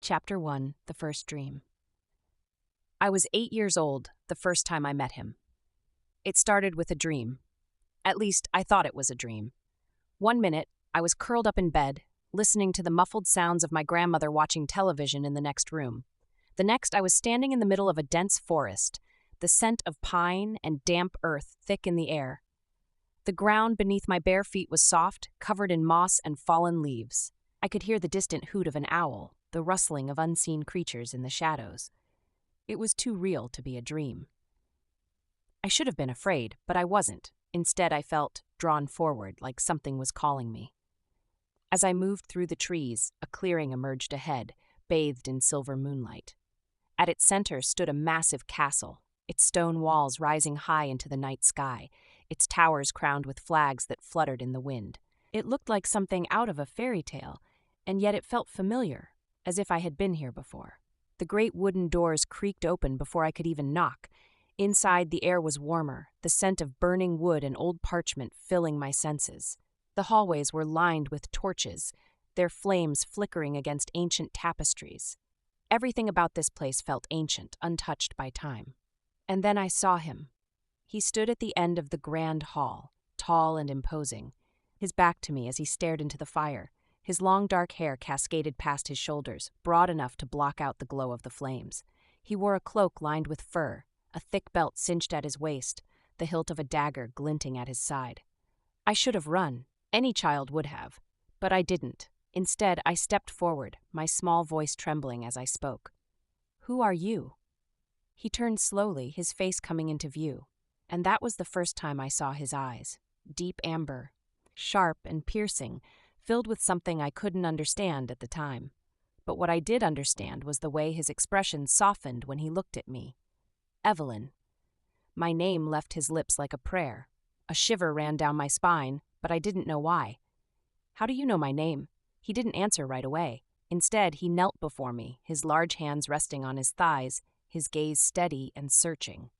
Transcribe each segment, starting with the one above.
Chapter 1, The First Dream. I was 8 years old the first time I met him. It started with a dream. At least, I thought it was a dream. One minute, I was curled up in bed, listening to the muffled sounds of my grandmother watching television in the next room. The next, I was standing in the middle of a dense forest, the scent of pine and damp earth thick in the air. The ground beneath my bare feet was soft, covered in moss and fallen leaves. I could hear the distant hoot of an owl, the rustling of unseen creatures in the shadows. It was too real to be a dream. I should have been afraid, but I wasn't. Instead, I felt drawn forward, like something was calling me. As I moved through the trees, a clearing emerged ahead, bathed in silver moonlight. At its center stood a massive castle, its stone walls rising high into the night sky, its towers crowned with flags that fluttered in the wind. It looked like something out of a fairy tale, and yet it felt familiar, as if I had been here before. The great wooden doors creaked open before I could even knock. Inside, the air was warmer, the scent of burning wood and old parchment filling my senses. The hallways were lined with torches, their flames flickering against ancient tapestries. Everything about this place felt ancient, untouched by time. And then I saw him. He stood at the end of the grand hall, tall and imposing, his back to me as he stared into the fire. His long dark hair cascaded past his shoulders, broad enough to block out the glow of the flames. He wore a cloak lined with fur, a thick belt cinched at his waist, the hilt of a dagger glinting at his side. I should have run. Any child would have. But I didn't. Instead, I stepped forward, my small voice trembling as I spoke. "Who are you?" He turned slowly, his face coming into view. And that was the first time I saw his eyes. Deep amber, sharp and piercing, filled with something I couldn't understand at the time. But what I did understand was the way his expression softened when he looked at me. Evelyn. My name left his lips like a prayer. A shiver ran down my spine, but I didn't know why. "How do you know my name?" He didn't answer right away. Instead, he knelt before me, his large hands resting on his thighs, his gaze steady and searching.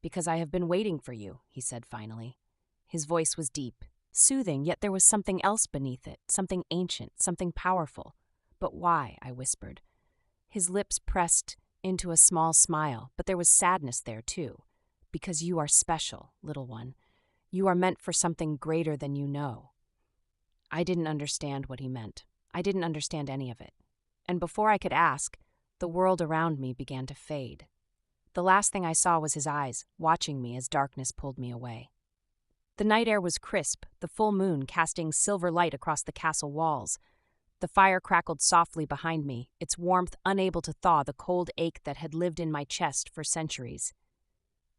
"Because I have been waiting for you," he said finally. His voice was deep, soothing, yet there was something else beneath it, something ancient, something powerful. "But why?" I whispered. His lips pressed into a small smile, but there was sadness there too. "Because you are special, little one. You are meant for something greater than you know." I didn't understand what he meant. I didn't understand any of it. And before I could ask, the world around me began to fade. The last thing I saw was his eyes, watching me as darkness pulled me away. The night air was crisp, the full moon casting silver light across the castle walls. The fire crackled softly behind me, its warmth unable to thaw the cold ache that had lived in my chest for centuries.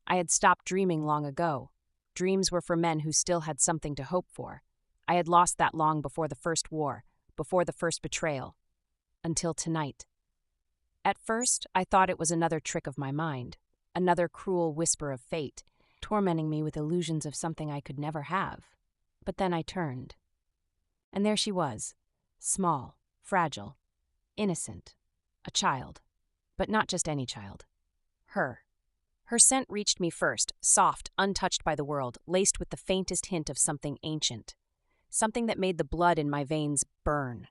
I had stopped dreaming long ago. Dreams were for men who still had something to hope for. I had lost that long before the first war, before the first betrayal. Until tonight. At first, I thought it was another trick of my mind, another cruel whisper of fate, tormenting me with illusions of something I could never have. But then I turned. And there she was, small, fragile, innocent, a child. But not just any child. Her. Her scent reached me first, soft, untouched by the world, laced with the faintest hint of something ancient. Something that made the blood in my veins burn.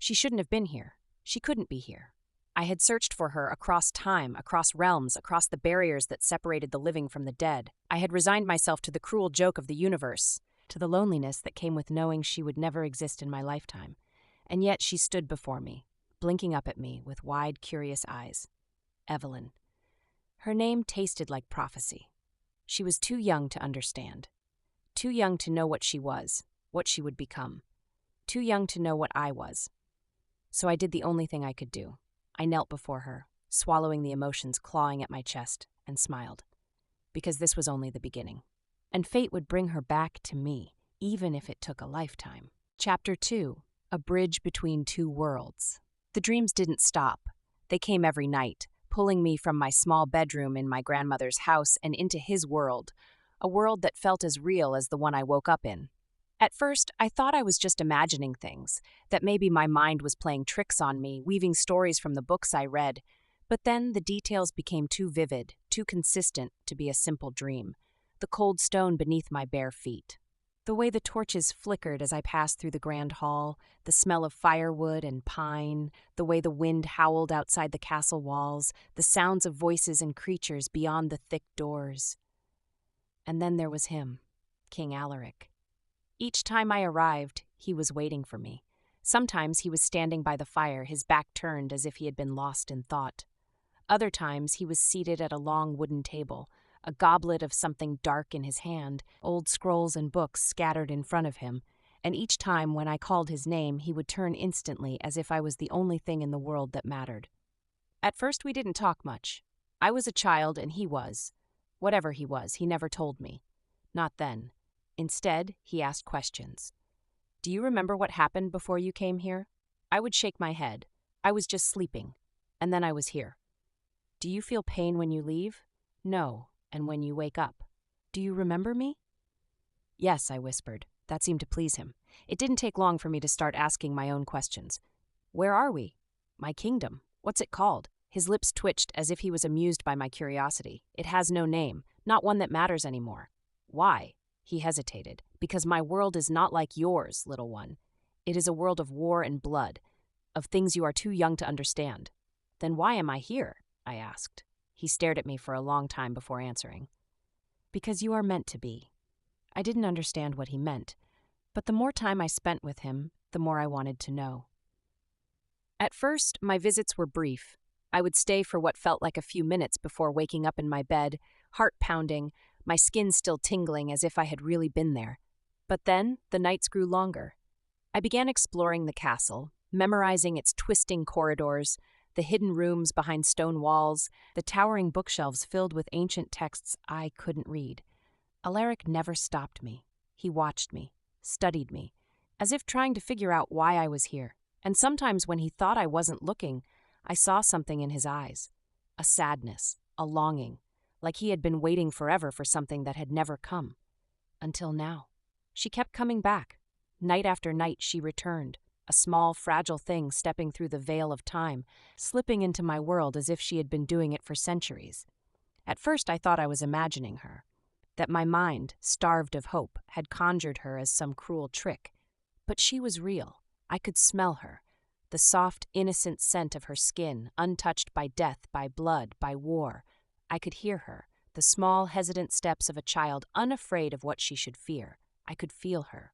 She shouldn't have been here. She couldn't be here. I had searched for her across time, across realms, across the barriers that separated the living from the dead. I had resigned myself to the cruel joke of the universe, to the loneliness that came with knowing she would never exist in my lifetime. And yet she stood before me, blinking up at me with wide, curious eyes. Evelyn. Her name tasted like prophecy. She was too young to understand. Too young to know what she was, what she would become. Too young to know what I was. So I did the only thing I could do. I knelt before her, swallowing the emotions clawing at my chest, and smiled. Because this was only the beginning. And fate would bring her back to me, even if it took a lifetime. Chapter 2. A Bridge Between Two Worlds. The dreams didn't stop. They came every night, pulling me from my small bedroom in my grandmother's house and into his world, a world that felt as real as the one I woke up in. At first, I thought I was just imagining things, that maybe my mind was playing tricks on me, weaving stories from the books I read. But then the details became too vivid, too consistent to be a simple dream. The cold stone beneath my bare feet. The way the torches flickered as I passed through the grand hall, the smell of firewood and pine, the way the wind howled outside the castle walls, the sounds of voices and creatures beyond the thick doors. And then there was him, King Alaric. Each time I arrived, he was waiting for me. Sometimes he was standing by the fire, his back turned as if he had been lost in thought. Other times he was seated at a long wooden table, a goblet of something dark in his hand, old scrolls and books scattered in front of him, and each time when I called his name he would turn instantly as if I was the only thing in the world that mattered. At first we didn't talk much. I was a child and he was. Whatever he was, he never told me. Not then. Instead, he asked questions. Do you remember what happened before you came here? I would shake my head. I was just sleeping. And then I was here. Do you feel pain when you leave? No. And when you wake up? Do you remember me? Yes, I whispered. That seemed to please him. It didn't take long for me to start asking my own questions. Where are we? My kingdom. What's it called? His lips twitched as if he was amused by my curiosity. It has no name, not one that matters anymore. Why? He hesitated. Because my world is not like yours, little one. It is a world of war and blood, of things you are too young to understand. Then why am I here? I asked. He stared at me for a long time before answering. Because you are meant to be. I didn't understand what he meant, but the more time I spent with him, the more I wanted to know. At first, my visits were brief. I would stay for what felt like a few minutes before waking up in my bed, heart pounding, my skin still tingling as if I had really been there. But then, the nights grew longer. I began exploring the castle, memorizing its twisting corridors, the hidden rooms behind stone walls, the towering bookshelves filled with ancient texts I couldn't read. Alaric never stopped me. He watched me, studied me, as if trying to figure out why I was here. And sometimes when he thought I wasn't looking, I saw something in his eyes. A sadness, a longing, like he had been waiting forever for something that had never come. Until now. She kept coming back. Night after night she returned, a small, fragile thing stepping through the veil of time, slipping into my world as if she had been doing it for centuries. At first I thought I was imagining her, that my mind, starved of hope, had conjured her as some cruel trick. But she was real. I could smell her, the soft, innocent scent of her skin, untouched by death, by blood, by war. I could hear her, the small, hesitant steps of a child unafraid of what she should fear. I could feel her.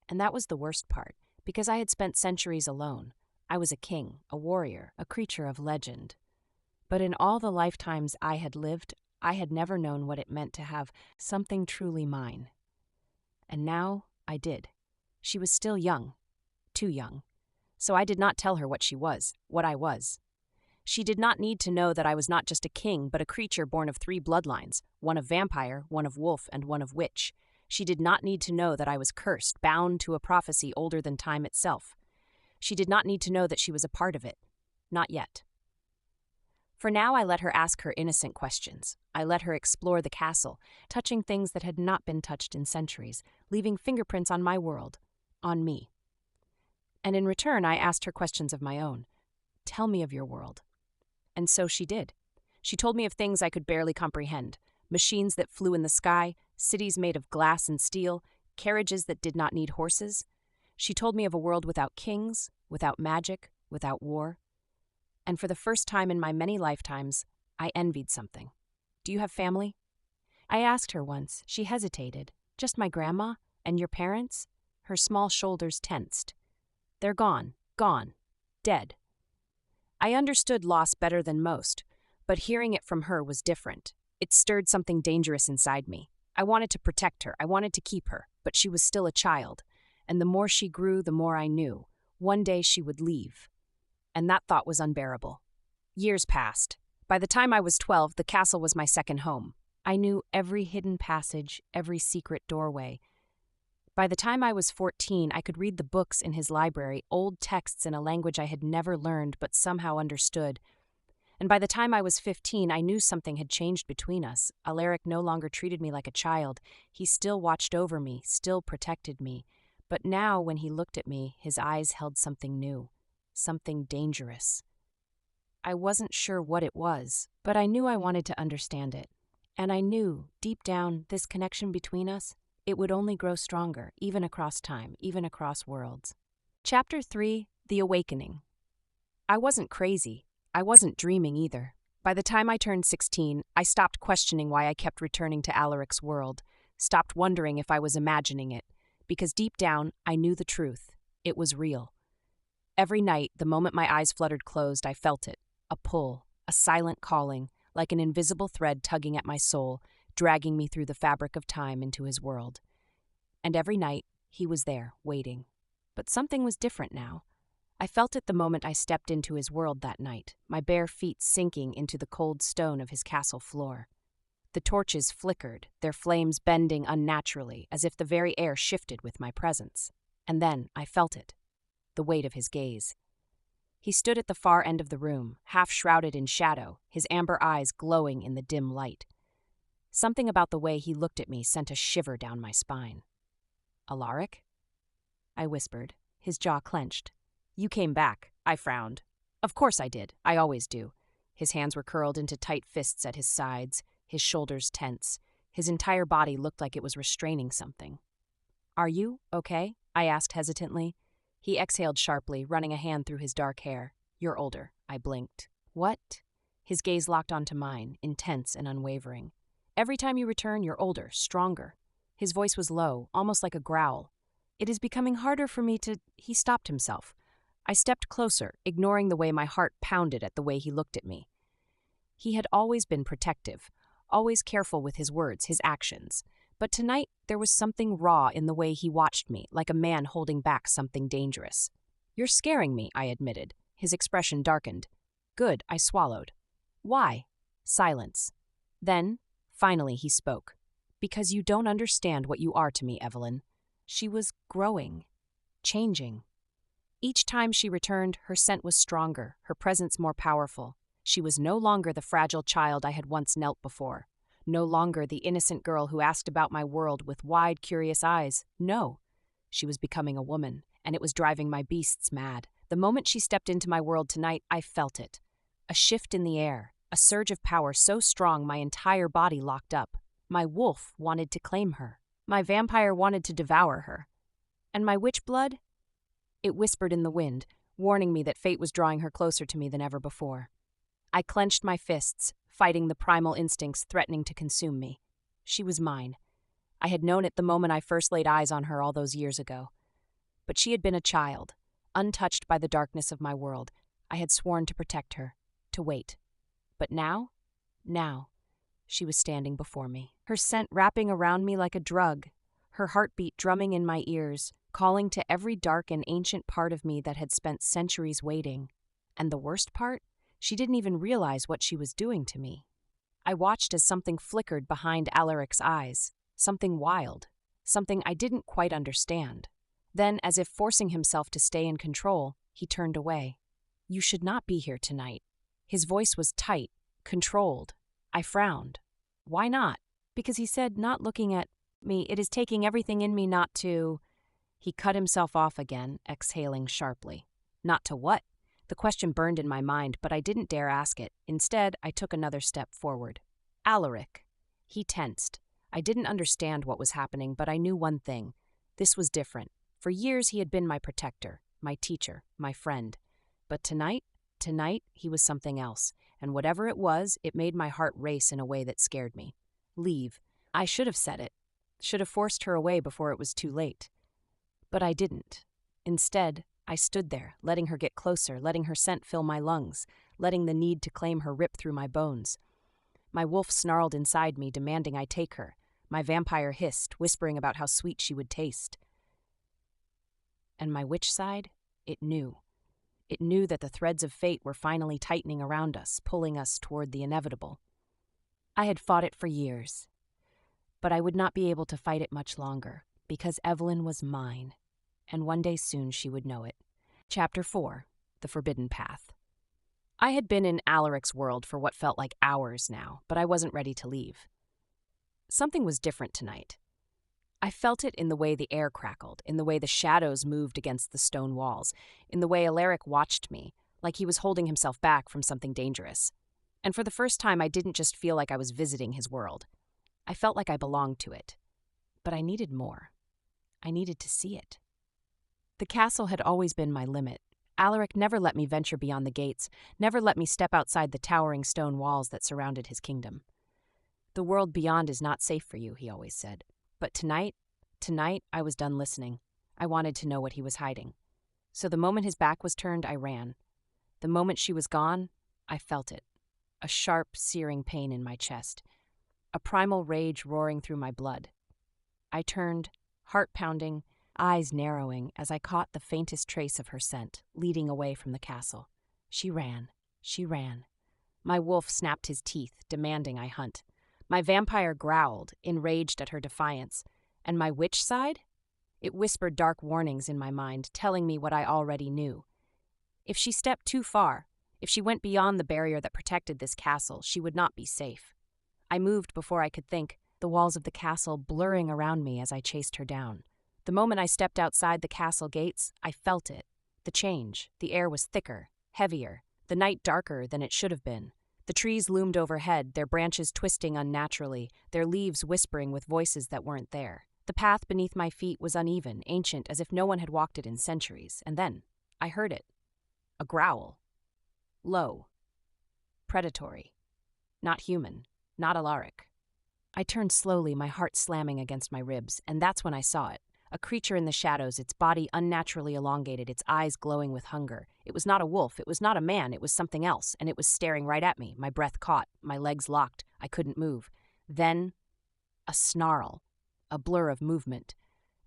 And that was the worst part, because I had spent centuries alone. I was a king, a warrior, a creature of legend. But in all the lifetimes I had lived, I had never known what it meant to have something truly mine. And now I did. She was still young, too young. So I did not tell her what she was, what I was. She did not need to know that I was not just a king, but a creature born of 3 bloodlines, one of vampire, one of wolf, and one of witch. She did not need to know that I was cursed, bound to a prophecy older than time itself. She did not need to know that she was a part of it. Not yet. For now I let her ask her innocent questions. I let her explore the castle, touching things that had not been touched in centuries, leaving fingerprints on my world, on me. And in return I asked her questions of my own. Tell me of your world. And so she did. She told me of things I could barely comprehend. Machines that flew in the sky, cities made of glass and steel, carriages that did not need horses. She told me of a world without kings, without magic, without war. And for the first time in my many lifetimes, I envied something. Do you have family? I asked her once. She hesitated. Just my grandma? And your parents? Her small shoulders tensed. They're gone, dead. I understood loss better than most, but hearing it from her was different. It stirred something dangerous inside me. I wanted to protect her. I wanted to keep her, but she was still a child. And the more she grew, the more I knew. One day she would leave. And that thought was unbearable. Years passed. By the time I was 12, the castle was my second home. I knew every hidden passage, every secret doorway. By the time I was 14, I could read the books in his library, old texts in a language I had never learned but somehow understood. And by the time I was 15, I knew something had changed between us. Alaric no longer treated me like a child. He still watched over me, still protected me. But now, when he looked at me, his eyes held something new, something dangerous. I wasn't sure what it was, but I knew I wanted to understand it. And I knew, deep down, this connection between us, It would only grow stronger, even across time, even across worlds. Chapter 3: The Awakening. I wasn't crazy. I wasn't dreaming either. By the time I turned 16, I stopped questioning why I kept returning to Alaric's world, stopped wondering if I was imagining it, because deep down, I knew the truth. It was real. Every night, the moment my eyes fluttered closed, I felt it. A pull, a silent calling, like an invisible thread tugging at my soul, dragging me through the fabric of time into his world. And every night, he was there, waiting. But something was different now. I felt it the moment I stepped into his world that night, my bare feet sinking into the cold stone of his castle floor. The torches flickered, their flames bending unnaturally, as if the very air shifted with my presence. And then I felt it, the weight of his gaze. He stood at the far end of the room, half shrouded in shadow, his amber eyes glowing in the dim light. Something about the way he looked at me sent a shiver down my spine. "Alaric?" I whispered, his jaw clenched. "You came back," I frowned. "Of course I did. I always do." His hands were curled into tight fists at his sides, his shoulders tense. His entire body looked like it was restraining something. "Are you okay?" I asked hesitantly. He exhaled sharply, running a hand through his dark hair. "You're older." I blinked. "What?" His gaze locked onto mine, intense and unwavering. "Every time you return, you're older, stronger." His voice was low, almost like a growl. "It is becoming harder for me to—" He stopped himself. I stepped closer, ignoring the way my heart pounded at the way he looked at me. He had always been protective, always careful with his words, his actions. But tonight, there was something raw in the way he watched me, like a man holding back something dangerous. "You're scaring me," I admitted. His expression darkened. "Good," I swallowed. "Why?" Silence. Then, finally, he spoke. "Because you don't understand what you are to me, Evelyn." She was growing, changing. Each time she returned, her scent was stronger, her presence more powerful. She was no longer the fragile child I had once knelt before. No longer the innocent girl who asked about my world with wide, curious eyes. No. She was becoming a woman, and it was driving my beasts mad. The moment she stepped into my world tonight, I felt it. A shift in the air, a surge of power so strong my entire body locked up. My wolf wanted to claim her. My vampire wanted to devour her. And my witch blood? It whispered in the wind, warning me that fate was drawing her closer to me than ever before. I clenched my fists, fighting the primal instincts threatening to consume me. She was mine. I had known it the moment I first laid eyes on her all those years ago. But she had been a child, untouched by the darkness of my world. I had sworn to protect her, to wait. But now, she was standing before me, her scent wrapping around me like a drug, her heartbeat drumming in my ears, calling to every dark and ancient part of me that had spent centuries waiting. And the worst part? She didn't even realize what she was doing to me. I watched as something flickered behind Alaric's eyes, something wild, something I didn't quite understand. Then, as if forcing himself to stay in control, he turned away. "You should not be here tonight." His voice was tight, controlled. I frowned. "Why not?" "Because," he said, not looking at me, "it is taking everything in me not to—" He cut himself off again, exhaling sharply. "Not to what?" The question burned in my mind, but I didn't dare ask it. Instead, I took another step forward. "Alaric." He tensed. I didn't understand what was happening, but I knew one thing. This was different. For years, he had been my protector, my teacher, my friend. But tonight, he was something else. And whatever it was, it made my heart race in a way that scared me. Leave. I should have said it. Should have forced her away before it was too late. But I didn't. Instead, I stood there, letting her get closer, letting her scent fill my lungs, letting the need to claim her rip through my bones. My wolf snarled inside me, demanding I take her. My vampire hissed, whispering about how sweet she would taste. And my witch side? It knew. It knew that the threads of fate were finally tightening around us, pulling us toward the inevitable. I had fought it for years, but I would not be able to fight it much longer, because Evelyn was mine. And one day soon she would know it. Chapter 4: The Forbidden Path. I had been in Alaric's world for what felt like hours now, but I wasn't ready to leave. Something was different tonight. I felt it in the way the air crackled, in the way the shadows moved against the stone walls, in the way Alaric watched me, like he was holding himself back from something dangerous. And for the first time, I didn't just feel like I was visiting his world. I felt like I belonged to it. But I needed more. I needed to see it. The castle had always been my limit. Alaric never let me venture beyond the gates, never let me step outside the towering stone walls that surrounded his kingdom. The world beyond is not safe for you, he always said. But tonight, I was done listening. I wanted to know what he was hiding. So the moment his back was turned, I ran. The moment she was gone, I felt it. A sharp, searing pain in my chest. A primal rage roaring through my blood. I turned, heart pounding, eyes narrowing as I caught the faintest trace of her scent, leading away from the castle. She ran. My wolf snapped his teeth, demanding I hunt. My vampire growled, enraged at her defiance. And my witch side? It whispered dark warnings in my mind, telling me what I already knew. If she stepped too far, if she went beyond the barrier that protected this castle, she would not be safe. I moved before I could think, the walls of the castle blurring around me as I chased her down. The moment I stepped outside the castle gates, I felt it. The change. The air was thicker, heavier, the night darker than it should have been. The trees loomed overhead, their branches twisting unnaturally, their leaves whispering with voices that weren't there. The path beneath my feet was uneven, ancient, as if no one had walked it in centuries. And then, I heard it. A growl. Low. Predatory. Not human. Not Alaric. I turned slowly, my heart slamming against my ribs, and that's when I saw it. A creature in the shadows, its body unnaturally elongated, its eyes glowing with hunger. It was not a wolf, it was not a man, it was something else, and it was staring right at me. My breath caught, my legs locked, I couldn't move. Then, a snarl, a blur of movement,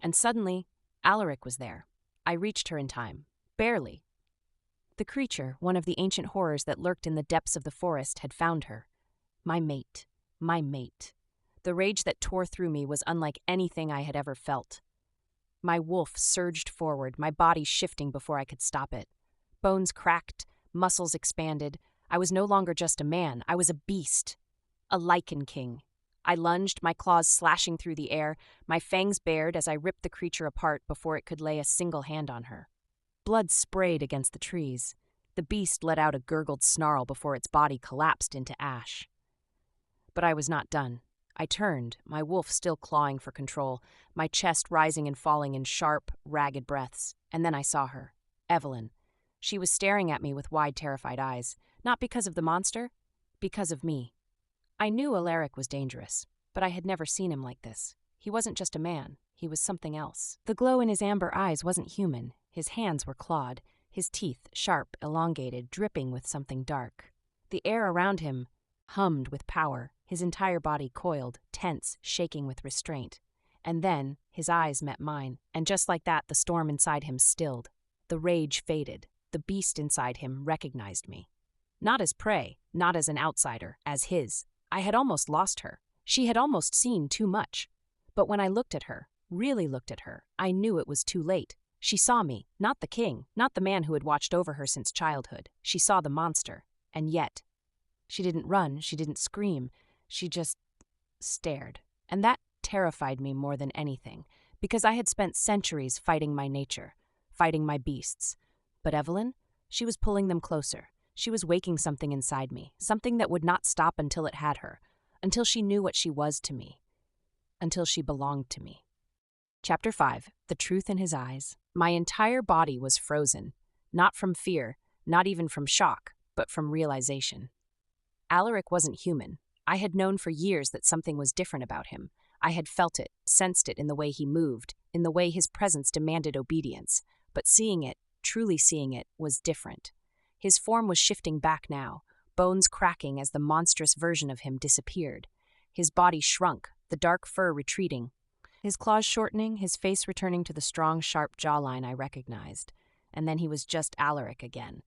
and suddenly, Alaric was there. I reached her in time. Barely. The creature, one of the ancient horrors that lurked in the depths of the forest, had found her. My mate. My mate. The rage that tore through me was unlike anything I had ever felt. My wolf surged forward, my body shifting before I could stop it. Bones cracked, muscles expanded. I was no longer just a man, I was a beast. A Lycan King. I lunged, my claws slashing through the air, my fangs bared as I ripped the creature apart before it could lay a single hand on her. Blood sprayed against the trees. The beast let out a gurgled snarl before its body collapsed into ash. But I was not done. I turned, my wolf still clawing for control, my chest rising and falling in sharp, ragged breaths. And then I saw her. Evelyn. She was staring at me with wide, terrified eyes. Not because of the monster, because of me. I knew Alaric was dangerous, but I had never seen him like this. He wasn't just a man. He was something else. The glow in his amber eyes wasn't human. His hands were clawed, his teeth sharp, elongated, dripping with something dark. The air around him hummed with power, his entire body coiled, tense, shaking with restraint. And then his eyes met mine, and just like that, the storm inside him stilled. The rage faded. The beast inside him recognized me. Not as prey, not as an outsider, as his. I had almost lost her. She had almost seen too much. But when I looked at her, really looked at her, I knew it was too late. She saw me, not the king, not the man who had watched over her since childhood. She saw the monster. And yet, she didn't run, she didn't scream. She just stared. And that terrified me more than anything, because I had spent centuries fighting my nature, fighting my beasts. But Evelyn, she was pulling them closer. She was waking something inside me, something that would not stop until it had her, until she knew what she was to me, until she belonged to me. Chapter 5. The Truth in His Eyes. My entire body was frozen, not from fear, not even from shock, but from realization. Alaric wasn't human. I had known for years that something was different about him. I had felt it, sensed it in the way he moved, in the way his presence demanded obedience. But seeing it, truly seeing it, was different. His form was shifting back now, bones cracking as the monstrous version of him disappeared. His body shrunk, the dark fur retreating. His claws shortening, his face returning to the strong, sharp jawline I recognized. And then he was just Alaric again.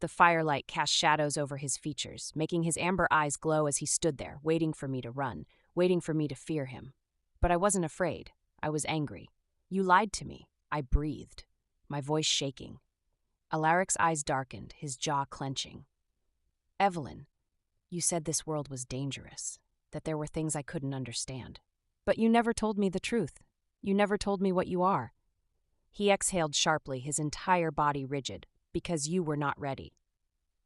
The firelight cast shadows over his features, making his amber eyes glow as he stood there, waiting for me to run, waiting for me to fear him. But I wasn't afraid. I was angry. You lied to me. I breathed, my voice shaking. Alaric's eyes darkened, his jaw clenching. Evelyn, you said this world was dangerous, that there were things I couldn't understand. But you never told me the truth. You never told me what you are. He exhaled sharply, his entire body rigid. Because you were not ready.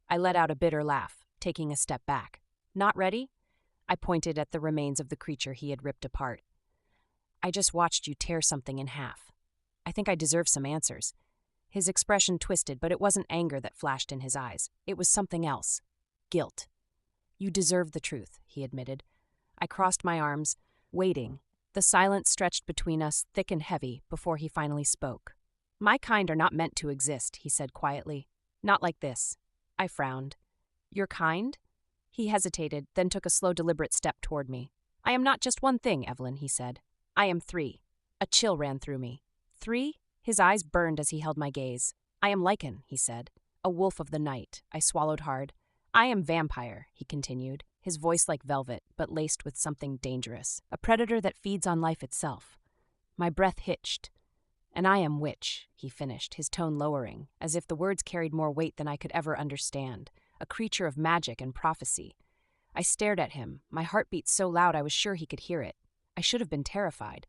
I let out a bitter laugh, taking a step back. Not ready? I pointed at the remains of the creature he had ripped apart. I just watched you tear something in half. I think I deserve some answers." His expression twisted, but it wasn't anger that flashed in his eyes. It was something else. Guilt. "You deserve the truth," he admitted. I crossed my arms, waiting. The silence stretched between us, thick and heavy, before he finally spoke. "My kind are not meant to exist," he said quietly. "Not like this." I frowned. "Your kind?" He hesitated, then took a slow, deliberate step toward me. "I am not just one thing, Evelyn," he said. "I am three." A chill ran through me. "Three?" His eyes burned as he held my gaze. "I am Lycan," he said. "A wolf of the night." I swallowed hard. "I am vampire," he continued, his voice like velvet, but laced with something dangerous. "A predator that feeds on life itself." My breath hitched. "And I am witch," he finished, his tone lowering, as if the words carried more weight than I could ever understand. A creature of magic and prophecy. I stared at him, my heart beat so loud I was sure he could hear it. I should have been terrified.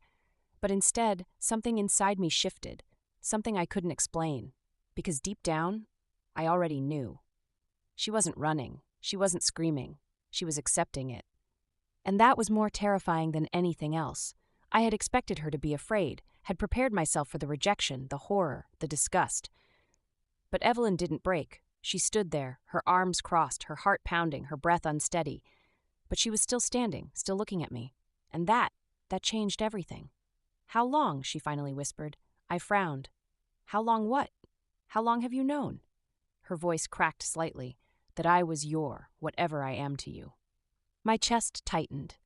But instead, something inside me shifted, something I couldn't explain, because deep down, I already knew. She wasn't running, she wasn't screaming, she was accepting it. And that was more terrifying than anything else. I had expected her to be afraid, had prepared myself for the rejection, the horror, the disgust. But Evelyn didn't break. She stood there, her arms crossed, her heart pounding, her breath unsteady. But she was still standing, still looking at me. And that changed everything. "How long?" she finally whispered. I frowned. "How long what? How long have you known?" Her voice cracked slightly. "That I was your, whatever I am to you." My chest tightened.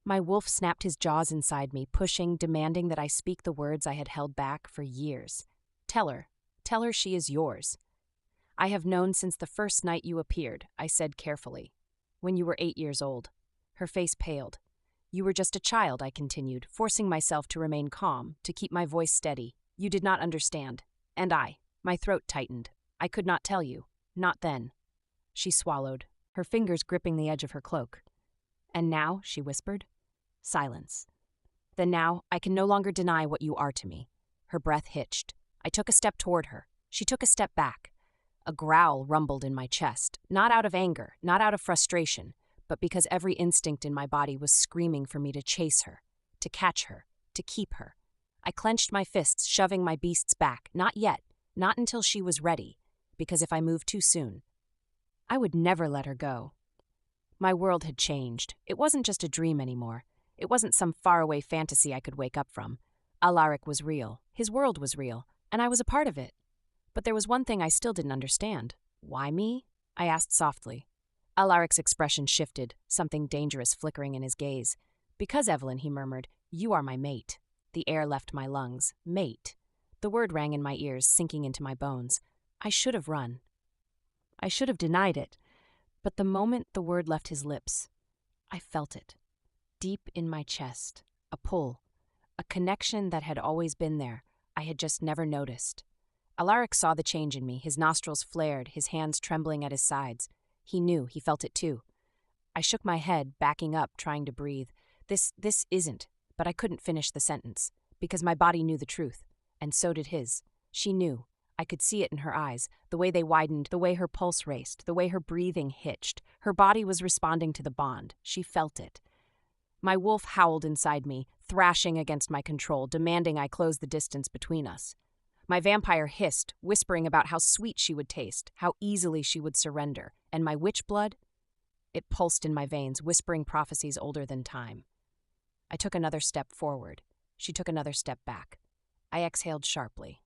My wolf snapped his jaws inside me, pushing, demanding that I speak the words I had held back for years. Tell her she is yours." "I have known since the first night you appeared," I said carefully. "When you were 8 years old." Her face paled. "You were just a child," I continued, forcing myself to remain calm, to keep my voice steady. "You did not understand. And my throat tightened. I could not tell you. Not then." She swallowed, her fingers gripping the edge of her cloak. "And now," she whispered. Silence. "Then now, I can no longer deny what you are to me." Her breath hitched. I took a step toward her. She took a step back. A growl rumbled in my chest, not out of anger, not out of frustration, but because every instinct in my body was screaming for me to chase her, to catch her, to keep her. I clenched my fists, shoving my beasts back. Not yet, not until she was ready, because if I moved too soon, I would never let her go. My world had changed. It wasn't just a dream anymore. It wasn't some faraway fantasy I could wake up from. Alaric was real. His world was real, and I was a part of it. But there was one thing I still didn't understand. "Why me?" I asked softly. Alaric's expression shifted, something dangerous flickering in his gaze. "Because, Evelyn," he murmured, "you are my mate." The air left my lungs. Mate. The word rang in my ears, sinking into my bones. I should have run. I should have denied it. But the moment the word left his lips, I felt it. Deep in my chest. A pull. A connection that had always been there. I had just never noticed. Alaric saw the change in me, his nostrils flared, his hands trembling at his sides. He knew, he felt it too. I shook my head, backing up, trying to breathe. This isn't, but I couldn't finish the sentence, because my body knew the truth, and so did his. She knew. I could see it in her eyes, the way they widened, the way her pulse raced, the way her breathing hitched. Her body was responding to the bond. She felt it. My wolf howled inside me, thrashing against my control, demanding I close the distance between us. My vampire hissed, whispering about how sweet she would taste, how easily she would surrender, and my witch blood? It pulsed in my veins, whispering prophecies older than time. I took another step forward. She took another step back. I exhaled sharply.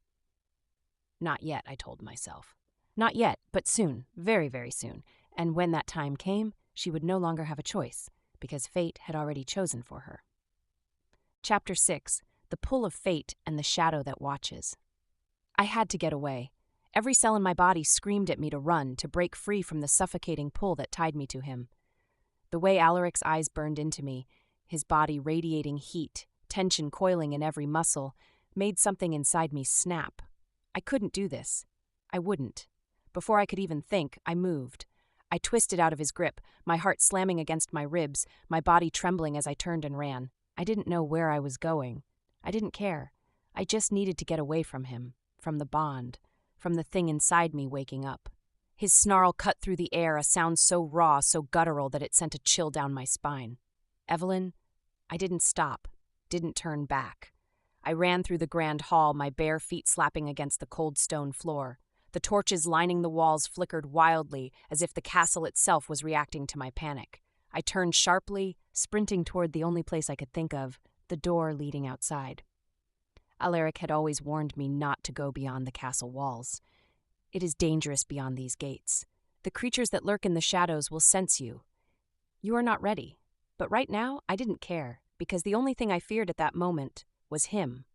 Not yet, I told myself. Not yet, but soon, very, very soon. And when that time came, she would no longer have a choice, because fate had already chosen for her. Chapter 6. The Pull of Fate and the Shadow That Watches. I had to get away. Every cell in my body screamed at me to run, to break free from the suffocating pull that tied me to him. The way Alaric's eyes burned into me, his body radiating heat, tension coiling in every muscle, made something inside me snap. I couldn't do this. I wouldn't. Before I could even think, I moved. I twisted out of his grip, my heart slamming against my ribs, my body trembling as I turned and ran. I didn't know where I was going. I didn't care. I just needed to get away from him, from the bond, from the thing inside me waking up. His snarl cut through the air, a sound so raw, so guttural that it sent a chill down my spine. "Evelyn," I didn't stop. didn't turn back. I ran through the grand hall, my bare feet slapping against the cold stone floor. The torches lining the walls flickered wildly, as if the castle itself was reacting to my panic. I turned sharply, sprinting toward the only place I could think of, the door leading outside. Alaric had always warned me not to go beyond the castle walls. It is dangerous beyond these gates. The creatures that lurk in the shadows will sense you. You are not ready. But right now, I didn't care, because the only thing I feared at that moment was him.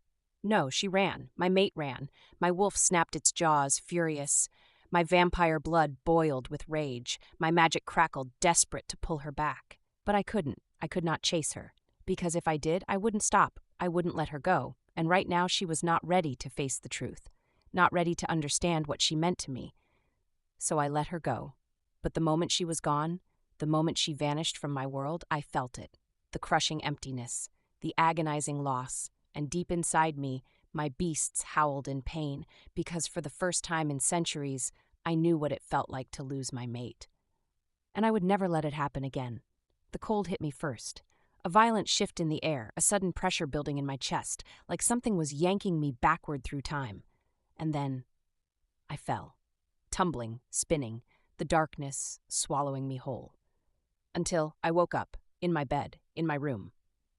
No, she ran. My mate ran. My wolf snapped its jaws, furious. My vampire blood boiled with rage. My magic crackled, desperate to pull her back. But I couldn't. I could not chase her. Because if I did, I wouldn't stop. I wouldn't let her go. And right now, she was not ready to face the truth. Not ready to understand what she meant to me. So I let her go. But the moment she was gone, the moment she vanished from my world, I felt it. The crushing emptiness, the agonizing loss, and deep inside me, my beasts howled in pain, because for the first time in centuries, I knew what it felt like to lose my mate. And I would never let it happen again. The cold hit me first. A violent shift in the air, a sudden pressure building in my chest, like something was yanking me backward through time. And then I fell, tumbling, spinning, the darkness swallowing me whole. Until I woke up, in my bed, in my room.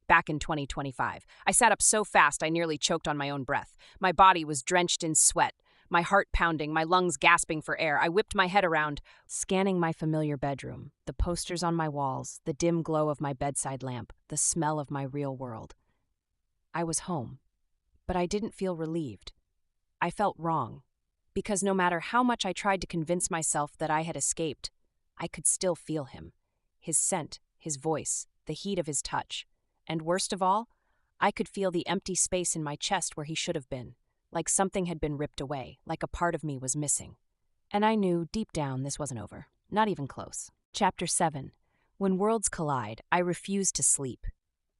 Back in 2025, I sat up so fast I nearly choked on my own breath. My body was drenched in sweat, my heart pounding, my lungs gasping for air. I whipped my head around, scanning my familiar bedroom, the posters on my walls, the dim glow of my bedside lamp, the smell of my real world. I was home, but I didn't feel relieved. I felt wrong, because no matter how much I tried to convince myself that I had escaped, I could still feel him. His scent, his voice, the heat of his touch. And worst of all, I could feel the empty space in my chest where he should have been, like something had been ripped away, like a part of me was missing. And I knew deep down this wasn't over, not even close. Chapter 7. When worlds collide, I refused to sleep.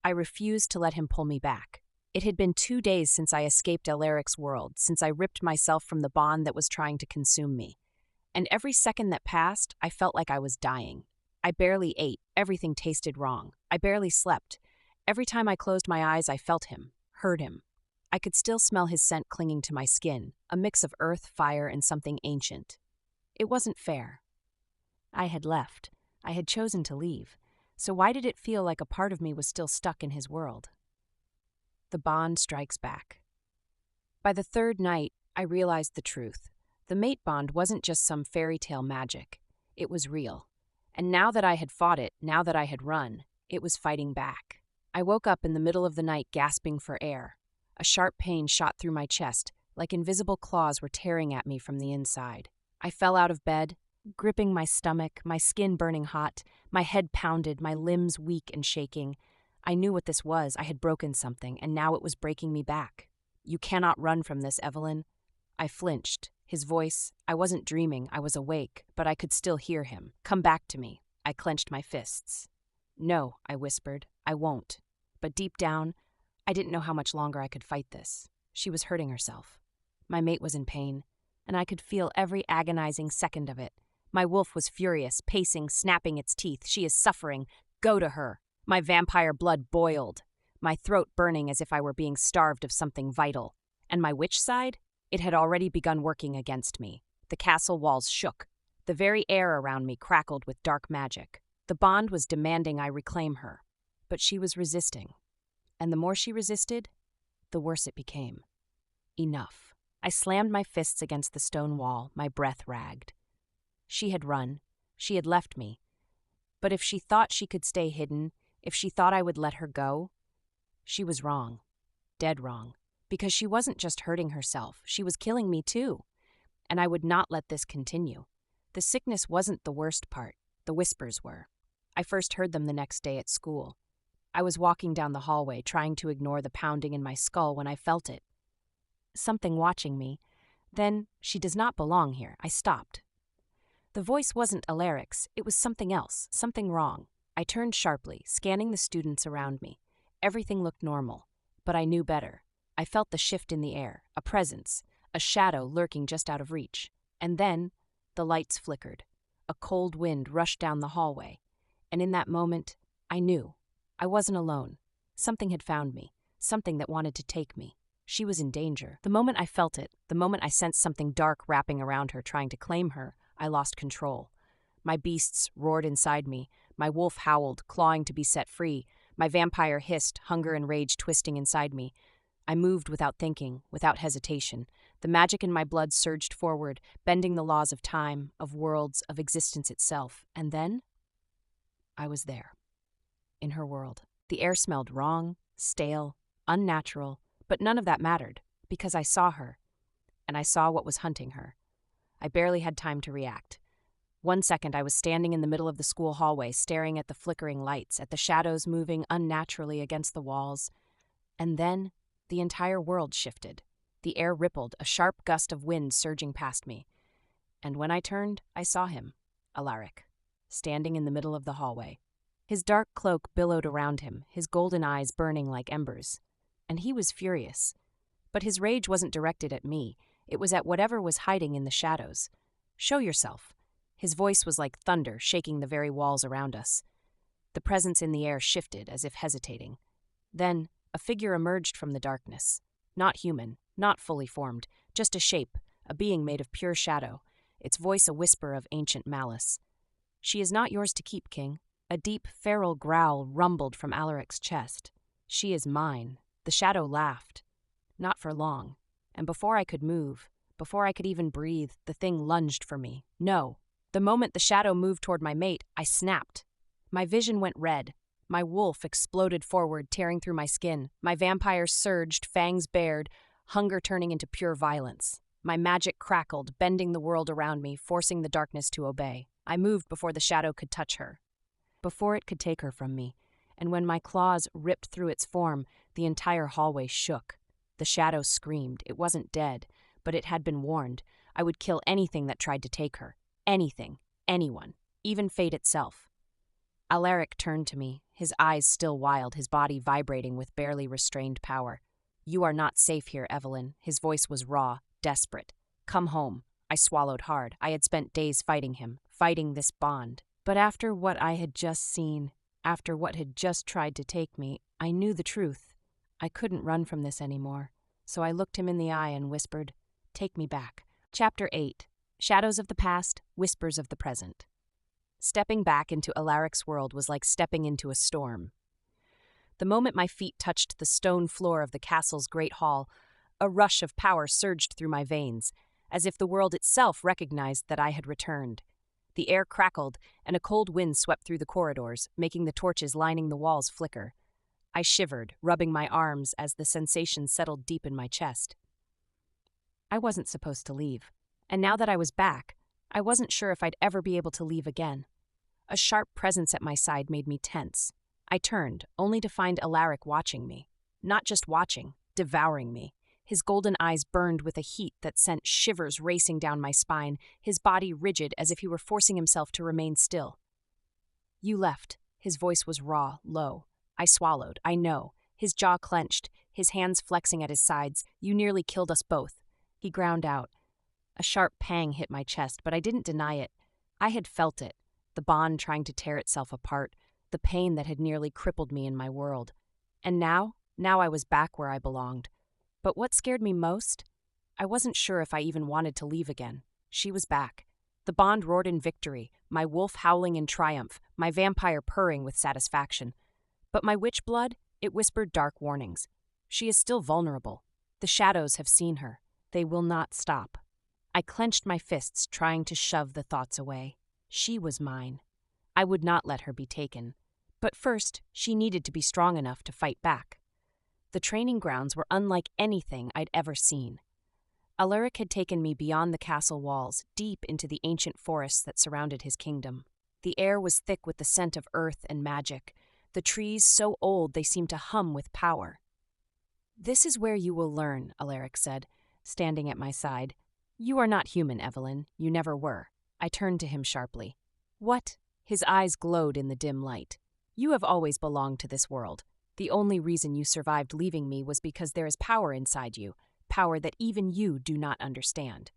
I refused to let him pull me back. It had been 2 days since I escaped Alaric's world, since I ripped myself from the bond that was trying to consume me. And every second that passed, I felt like I was dying. I barely ate, everything tasted wrong. I barely slept. Every time I closed my eyes, I felt him, heard him. I could still smell his scent clinging to my skin, a mix of earth, fire, and something ancient. It wasn't fair. I had left. I had chosen to leave. So why did it feel like a part of me was still stuck in his world? The bond strikes back. By the third night, I realized the truth. The mate bond wasn't just some fairy tale magic. It was real. And now that I had fought it, now that I had run, it was fighting back. I woke up in the middle of the night gasping for air. A sharp pain shot through my chest, like invisible claws were tearing at me from the inside. I fell out of bed, gripping my stomach, my skin burning hot, my head pounded, my limbs weak and shaking. I knew what this was. I had broken something, and now it was breaking me back. "You cannot run from this, Evelyn." I flinched. His voice, I wasn't dreaming, I was awake, but I could still hear him. "Come back to me." I clenched my fists. "No," I whispered, "I won't." But deep down, I didn't know how much longer I could fight this. She was hurting herself. My mate was in pain, and I could feel every agonizing second of it. My wolf was furious, pacing, snapping its teeth. "She is suffering. Go to her." My vampire blood boiled, my throat burning as if I were being starved of something vital. And my witch side? It had already begun working against me. The castle walls shook. The very air around me crackled with dark magic. The bond was demanding I reclaim her. But she was resisting. And the more she resisted, the worse it became. Enough. I slammed my fists against the stone wall, my breath ragged. She had run. She had left me. But if she thought she could stay hidden, if she thought I would let her go, she was wrong. Dead wrong. Because she wasn't just hurting herself, she was killing me too. And I would not let this continue. The sickness wasn't the worst part. The whispers were. I first heard them the next day at school. I was walking down the hallway, trying to ignore the pounding in my skull when I felt it. Something watching me. Then, "She does not belong here." I stopped. The voice wasn't Alaric's, it was something else, something wrong. I turned sharply, scanning the students around me. Everything looked normal, but I knew better. I felt the shift in the air, a presence, a shadow lurking just out of reach. And then, the lights flickered. A cold wind rushed down the hallway. And in that moment, I knew. I wasn't alone. Something had found me. something that wanted to take me. She was in danger. The moment I felt it, the moment I sensed something dark wrapping around her trying to claim her, I lost control. My beasts roared inside me. My wolf howled, clawing to be set free. My vampire hissed, hunger and rage twisting inside me. I moved without thinking, without hesitation. The magic in my blood surged forward, bending the laws of time, of worlds, of existence itself. And then, I was there. In her world. The air smelled wrong, stale, unnatural, but none of that mattered, because I saw her, and I saw what was hunting her. I barely had time to react. 1 second I was standing in the middle of the school hallway, staring at the flickering lights, at the shadows moving unnaturally against the walls. And then, the entire world shifted. The air rippled, a sharp gust of wind surging past me. And when I turned, I saw him, Alaric, standing in the middle of the hallway. His dark cloak billowed around him, his golden eyes burning like embers. And he was furious. But his rage wasn't directed at me. It was at whatever was hiding in the shadows. Show yourself. His voice was like thunder, shaking the very walls around us. The presence in the air shifted, as if hesitating. Then, a figure emerged from the darkness. Not human, not fully formed, just a shape, a being made of pure shadow, its voice a whisper of ancient malice. "She is not yours to keep, King." A deep, feral growl rumbled from Alaric's chest. "She is mine." The shadow laughed. Not for long. And before I could move, before I could even breathe, the thing lunged for me. No. The moment the shadow moved toward my mate, I snapped. My vision went red. My wolf exploded forward, tearing through my skin. My vampire surged, fangs bared, hunger turning into pure violence. My magic crackled, bending the world around me, forcing the darkness to obey. I moved before the shadow could touch her, before it could take her from me. And when my claws ripped through its form, the entire hallway shook. The shadow screamed. It wasn't dead, but it had been warned. I would kill anything that tried to take her. Anything. Anyone. Even fate itself. Alaric turned to me, his eyes still wild, his body vibrating with barely restrained power. "You are not safe here, Evelyn." His voice was raw, desperate. "Come home." I swallowed hard. I had spent days fighting him, fighting this bond. But after what I had just seen, after what had just tried to take me, I knew the truth. I couldn't run from this anymore. So I looked him in the eye and whispered, "Take me back." Chapter 8. Shadows of the Past, Whispers of the Present. Stepping back into Alaric's world was like stepping into a storm. The moment my feet touched the stone floor of the castle's great hall, a rush of power surged through my veins, as if the world itself recognized that I had returned. The air crackled, and a cold wind swept through the corridors, making the torches lining the walls flicker. I shivered, rubbing my arms as the sensation settled deep in my chest. I wasn't supposed to leave, and now that I was back, I wasn't sure if I'd ever be able to leave again. A sharp presence at my side made me tense. I turned, only to find Alaric watching me. Not just watching, devouring me. His golden eyes burned with a heat that sent shivers racing down my spine, his body rigid as if he were forcing himself to remain still. "You left." His voice was raw, low. I swallowed. I know. His jaw clenched, his hands flexing at his sides. "You nearly killed us both." He ground out. A sharp pang hit my chest, but I didn't deny it. I had felt it, the bond trying to tear itself apart, the pain that had nearly crippled me in my world. And now I was back where I belonged. But what scared me most? I wasn't sure if I even wanted to leave again. She was back. The bond roared in victory, my wolf howling in triumph, my vampire purring with satisfaction. But my witch blood, it whispered dark warnings. She is still vulnerable. The shadows have seen her. They will not stop. I clenched my fists, trying to shove the thoughts away. She was mine. I would not let her be taken. But first, she needed to be strong enough to fight back. The training grounds were unlike anything I'd ever seen. Alaric had taken me beyond the castle walls, deep into the ancient forests that surrounded his kingdom. The air was thick with the scent of earth and magic, the trees so old they seemed to hum with power. "This is where you will learn," Alaric said, standing at my side. "You are not human, Evelyn. You never were." I turned to him sharply. "What?" His eyes glowed in the dim light. "You have always belonged to this world. The only reason you survived leaving me was because there is power inside you, power that even you do not understand."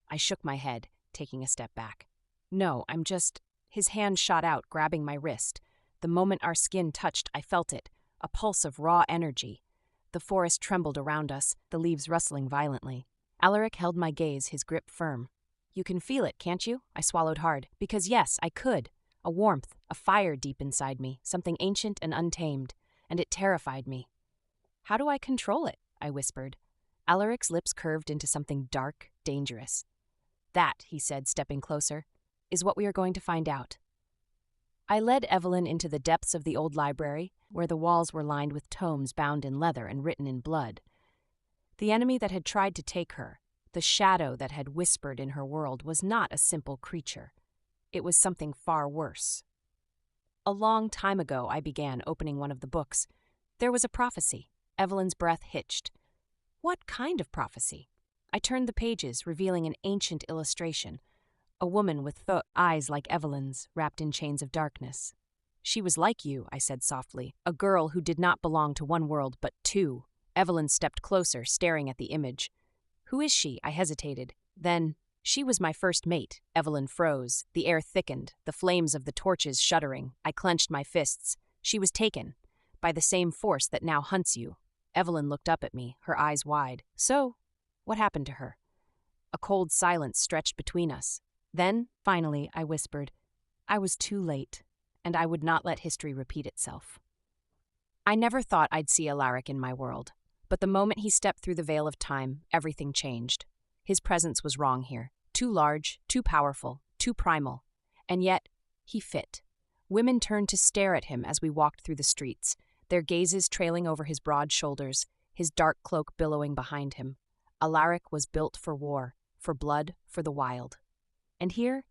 I shook my head, taking a step back. "No, I'm just—" His hand shot out, grabbing my wrist. The moment our skin touched, I felt it, a pulse of raw energy. The forest trembled around us, the leaves rustling violently. Alaric held my gaze, his grip firm. "You can feel it, can't you?" I swallowed hard. Because yes, I could. A warmth, a fire deep inside me, something ancient and untamed, and it terrified me. "How do I control it?" I whispered. Alaric's lips curved into something dark, dangerous. "That," he said, stepping closer, "is what we are going to find out." I led Evelyn into the depths of the old library, where the walls were lined with tomes bound in leather and written in blood. The enemy that had tried to take her, the shadow that had whispered in her world, was not a simple creature. It was something far worse. A long time ago, I began, opening one of the books. There was a prophecy. Evelyn's breath hitched. What kind of prophecy? I turned the pages, revealing an ancient illustration. A woman with eyes like Evelyn's, wrapped in chains of darkness. "She was like you," I said softly, "a girl who did not belong to one world but two." Evelyn stepped closer, staring at the image. "Who is she?" I hesitated. Then, "She was my first mate." Evelyn froze. The air thickened, the flames of the torches shuddering. I clenched my fists. "She was taken by the same force that now hunts you." Evelyn looked up at me, her eyes wide. "So, what happened to her?" A cold silence stretched between us. Then, finally, I whispered, "I was too late, and I would not let history repeat itself." I never thought I'd see Alaric in my world, but the moment he stepped through the veil of time, everything changed. His presence was wrong here. Too large, too powerful, too primal. And yet, he fit. Women turned to stare at him as we walked through the streets, their gazes trailing over his broad shoulders, his dark cloak billowing behind him. Alaric was built for war, for blood, for the wild. And here,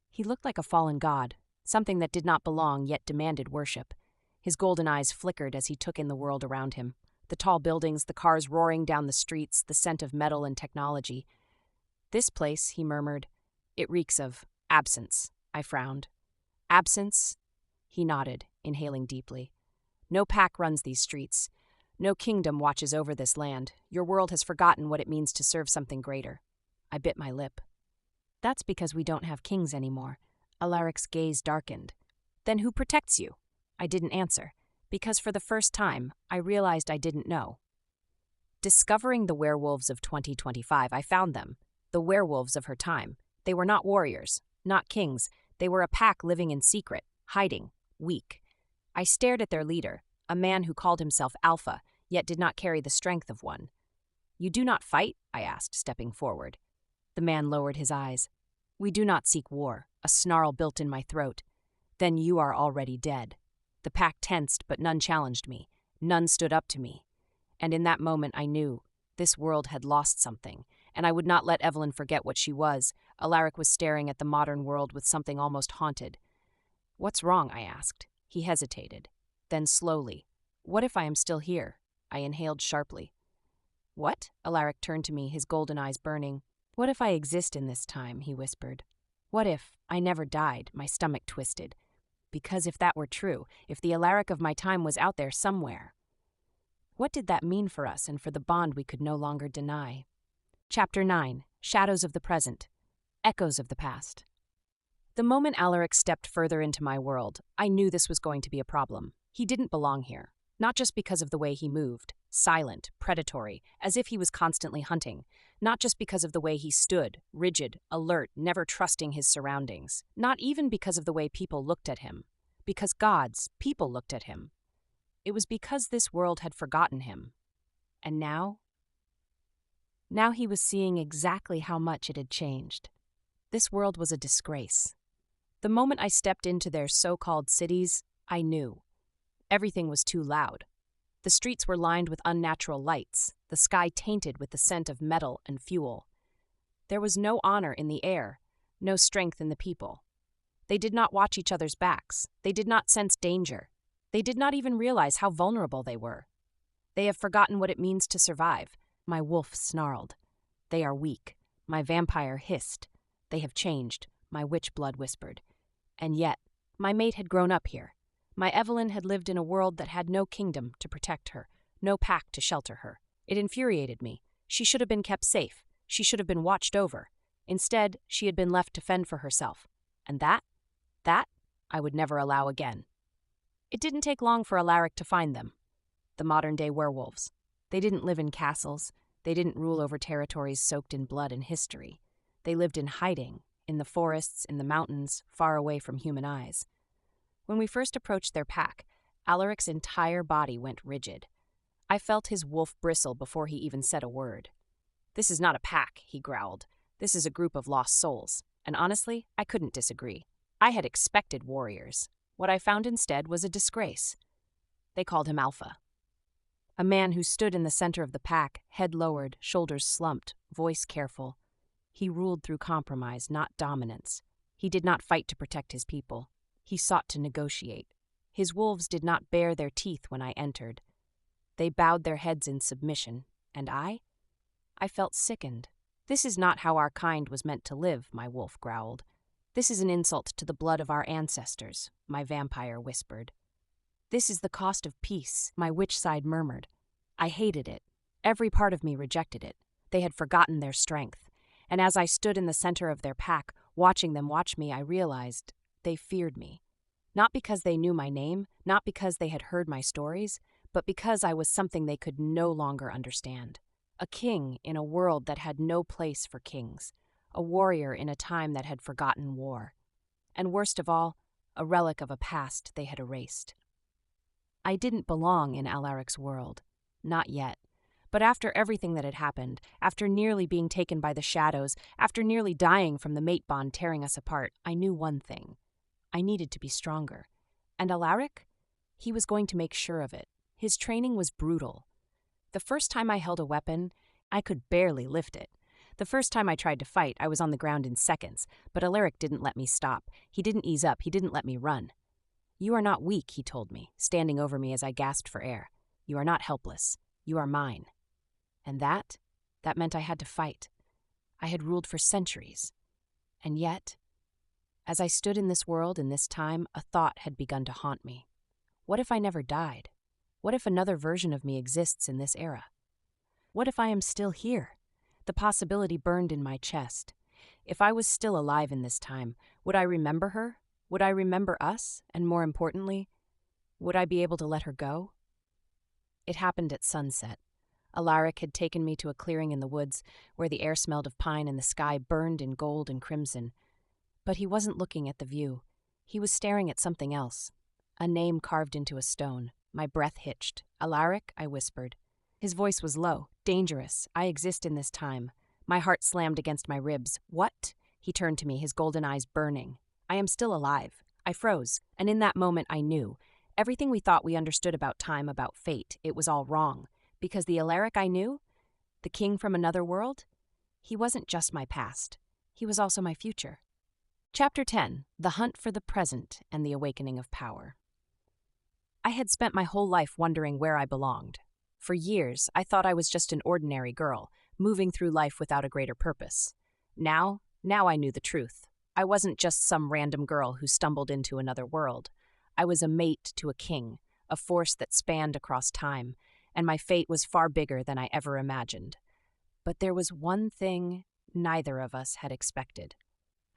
he looked like a fallen god, something that did not belong yet demanded worship. His golden eyes flickered as he took in the world around him. The tall buildings, the cars roaring down the streets, the scent of metal and technology. "This place," he murmured, "it reeks of absence." I frowned. "Absence?" He nodded, inhaling deeply. "No pack runs these streets. No kingdom watches over this land. Your world has forgotten what it means to serve something greater." I bit my lip. "That's because we don't have kings anymore." Alaric's gaze darkened. "Then who protects you?" I didn't answer, because for the first time, I realized I didn't know. Discovering the werewolves of 2025, I found them. The werewolves of her time. They were not warriors, not kings. They were a pack living in secret, hiding, weak. I stared at their leader, a man who called himself Alpha, yet did not carry the strength of one. "You do not fight?" I asked, stepping forward. The man lowered his eyes. "We do not seek war," a snarl built in my throat. "Then you are already dead." The pack tensed, but none challenged me. None stood up to me. And in that moment I knew this world had lost something, and I would not let Evelyn forget what she was. Alaric was staring at the modern world with something almost haunted. "What's wrong?" I asked. He hesitated. Then slowly, "What if I am still here?" I inhaled sharply. "What?" Alaric turned to me, his golden eyes burning. "What if I exist in this time?" he whispered. "What if I never died?" My stomach twisted. Because if that were true, if the Alaric of my time was out there somewhere, what did that mean for us and for the bond we could no longer deny? Chapter 9. Shadows of the Present. Echoes of the Past. The moment Alaric stepped further into my world, I knew this was going to be a problem. He didn't belong here. Not just because of the way he moved, silent, predatory, as if he was constantly hunting. Not just because of the way he stood, rigid, alert, never trusting his surroundings. Not even because of the way people looked at him. Because gods, people looked at him. It was because this world had forgotten him. And now? Now he was seeing exactly how much it had changed. This world was a disgrace. The moment I stepped into their so-called cities, I knew. Everything was too loud. The streets were lined with unnatural lights, the sky tainted with the scent of metal and fuel. There was no honor in the air, no strength in the people. They did not watch each other's backs. They did not sense danger. They did not even realize how vulnerable they were. They have forgotten what it means to survive. My wolf snarled. They are weak. My vampire hissed. They have changed, my witch blood whispered. And yet, my mate had grown up here. My Evelyn had lived in a world that had no kingdom to protect her, no pack to shelter her. It infuriated me. She should have been kept safe. She should have been watched over. Instead, she had been left to fend for herself. And that I would never allow again. It didn't take long for Alaric to find them. The modern-day werewolves. They didn't live in castles. They didn't rule over territories soaked in blood and history. They lived in hiding, in the forests, in the mountains, far away from human eyes. When we first approached their pack, Alaric's entire body went rigid. I felt his wolf bristle before he even said a word. "This is not a pack," he growled. "This is a group of lost souls." And honestly, I couldn't disagree. I had expected warriors. What I found instead was a disgrace. They called him Alpha. A man who stood in the center of the pack, head lowered, shoulders slumped, voice careful. He ruled through compromise, not dominance. He did not fight to protect his people. He sought to negotiate. His wolves did not bare their teeth when I entered. They bowed their heads in submission, and I felt sickened. "This is not how our kind was meant to live," my wolf growled. "This is an insult to the blood of our ancestors," my vampire whispered. "This is the cost of peace," my witch side murmured. I hated it. Every part of me rejected it. They had forgotten their strength. And as I stood in the center of their pack, watching them watch me, I realized they feared me. Not because they knew my name, not because they had heard my stories, but because I was something they could no longer understand. A king in a world that had no place for kings. A warrior in a time that had forgotten war. And worst of all, a relic of a past they had erased. I didn't belong in Alaric's world. Not yet. But after everything that had happened, after nearly being taken by the shadows, after nearly dying from the mate bond tearing us apart, I knew one thing. I needed to be stronger. And Alaric? He was going to make sure of it. His training was brutal. The first time I held a weapon, I could barely lift it. The first time I tried to fight, I was on the ground in seconds, but Alaric didn't let me stop. He didn't ease up. He didn't let me run. "You are not weak," he told me, standing over me as I gasped for air. "You are not helpless. You are mine." And that meant I had to fight. I had ruled for centuries. And yet, as I stood in this world in this time, a thought had begun to haunt me. What if I never died? What if another version of me exists in this era? What if I am still here? The possibility burned in my chest. If I was still alive in this time, would I remember her? Would I remember us? And more importantly, would I be able to let her go? It happened at sunset. Alaric had taken me to a clearing in the woods where the air smelled of pine and the sky burned in gold and crimson. But he wasn't looking at the view. He was staring at something else. A name carved into a stone. My breath hitched. "Alaric," I whispered. His voice was low, dangerous. "I exist in this time." My heart slammed against my ribs. "What?" He turned to me, his golden eyes burning. "I am still alive." I froze, and in that moment I knew. Everything we thought we understood about time, about fate, it was all wrong. Because the Alaric I knew, the king from another world, he wasn't just my past. He was also my future. Chapter 10. The Hunt for the Present and the Awakening of Power. I had spent my whole life wondering where I belonged. For years, I thought I was just an ordinary girl, moving through life without a greater purpose. Now I knew the truth. I wasn't just some random girl who stumbled into another world. I was a mate to a king, a force that spanned across time, and my fate was far bigger than I ever imagined. But there was one thing neither of us had expected.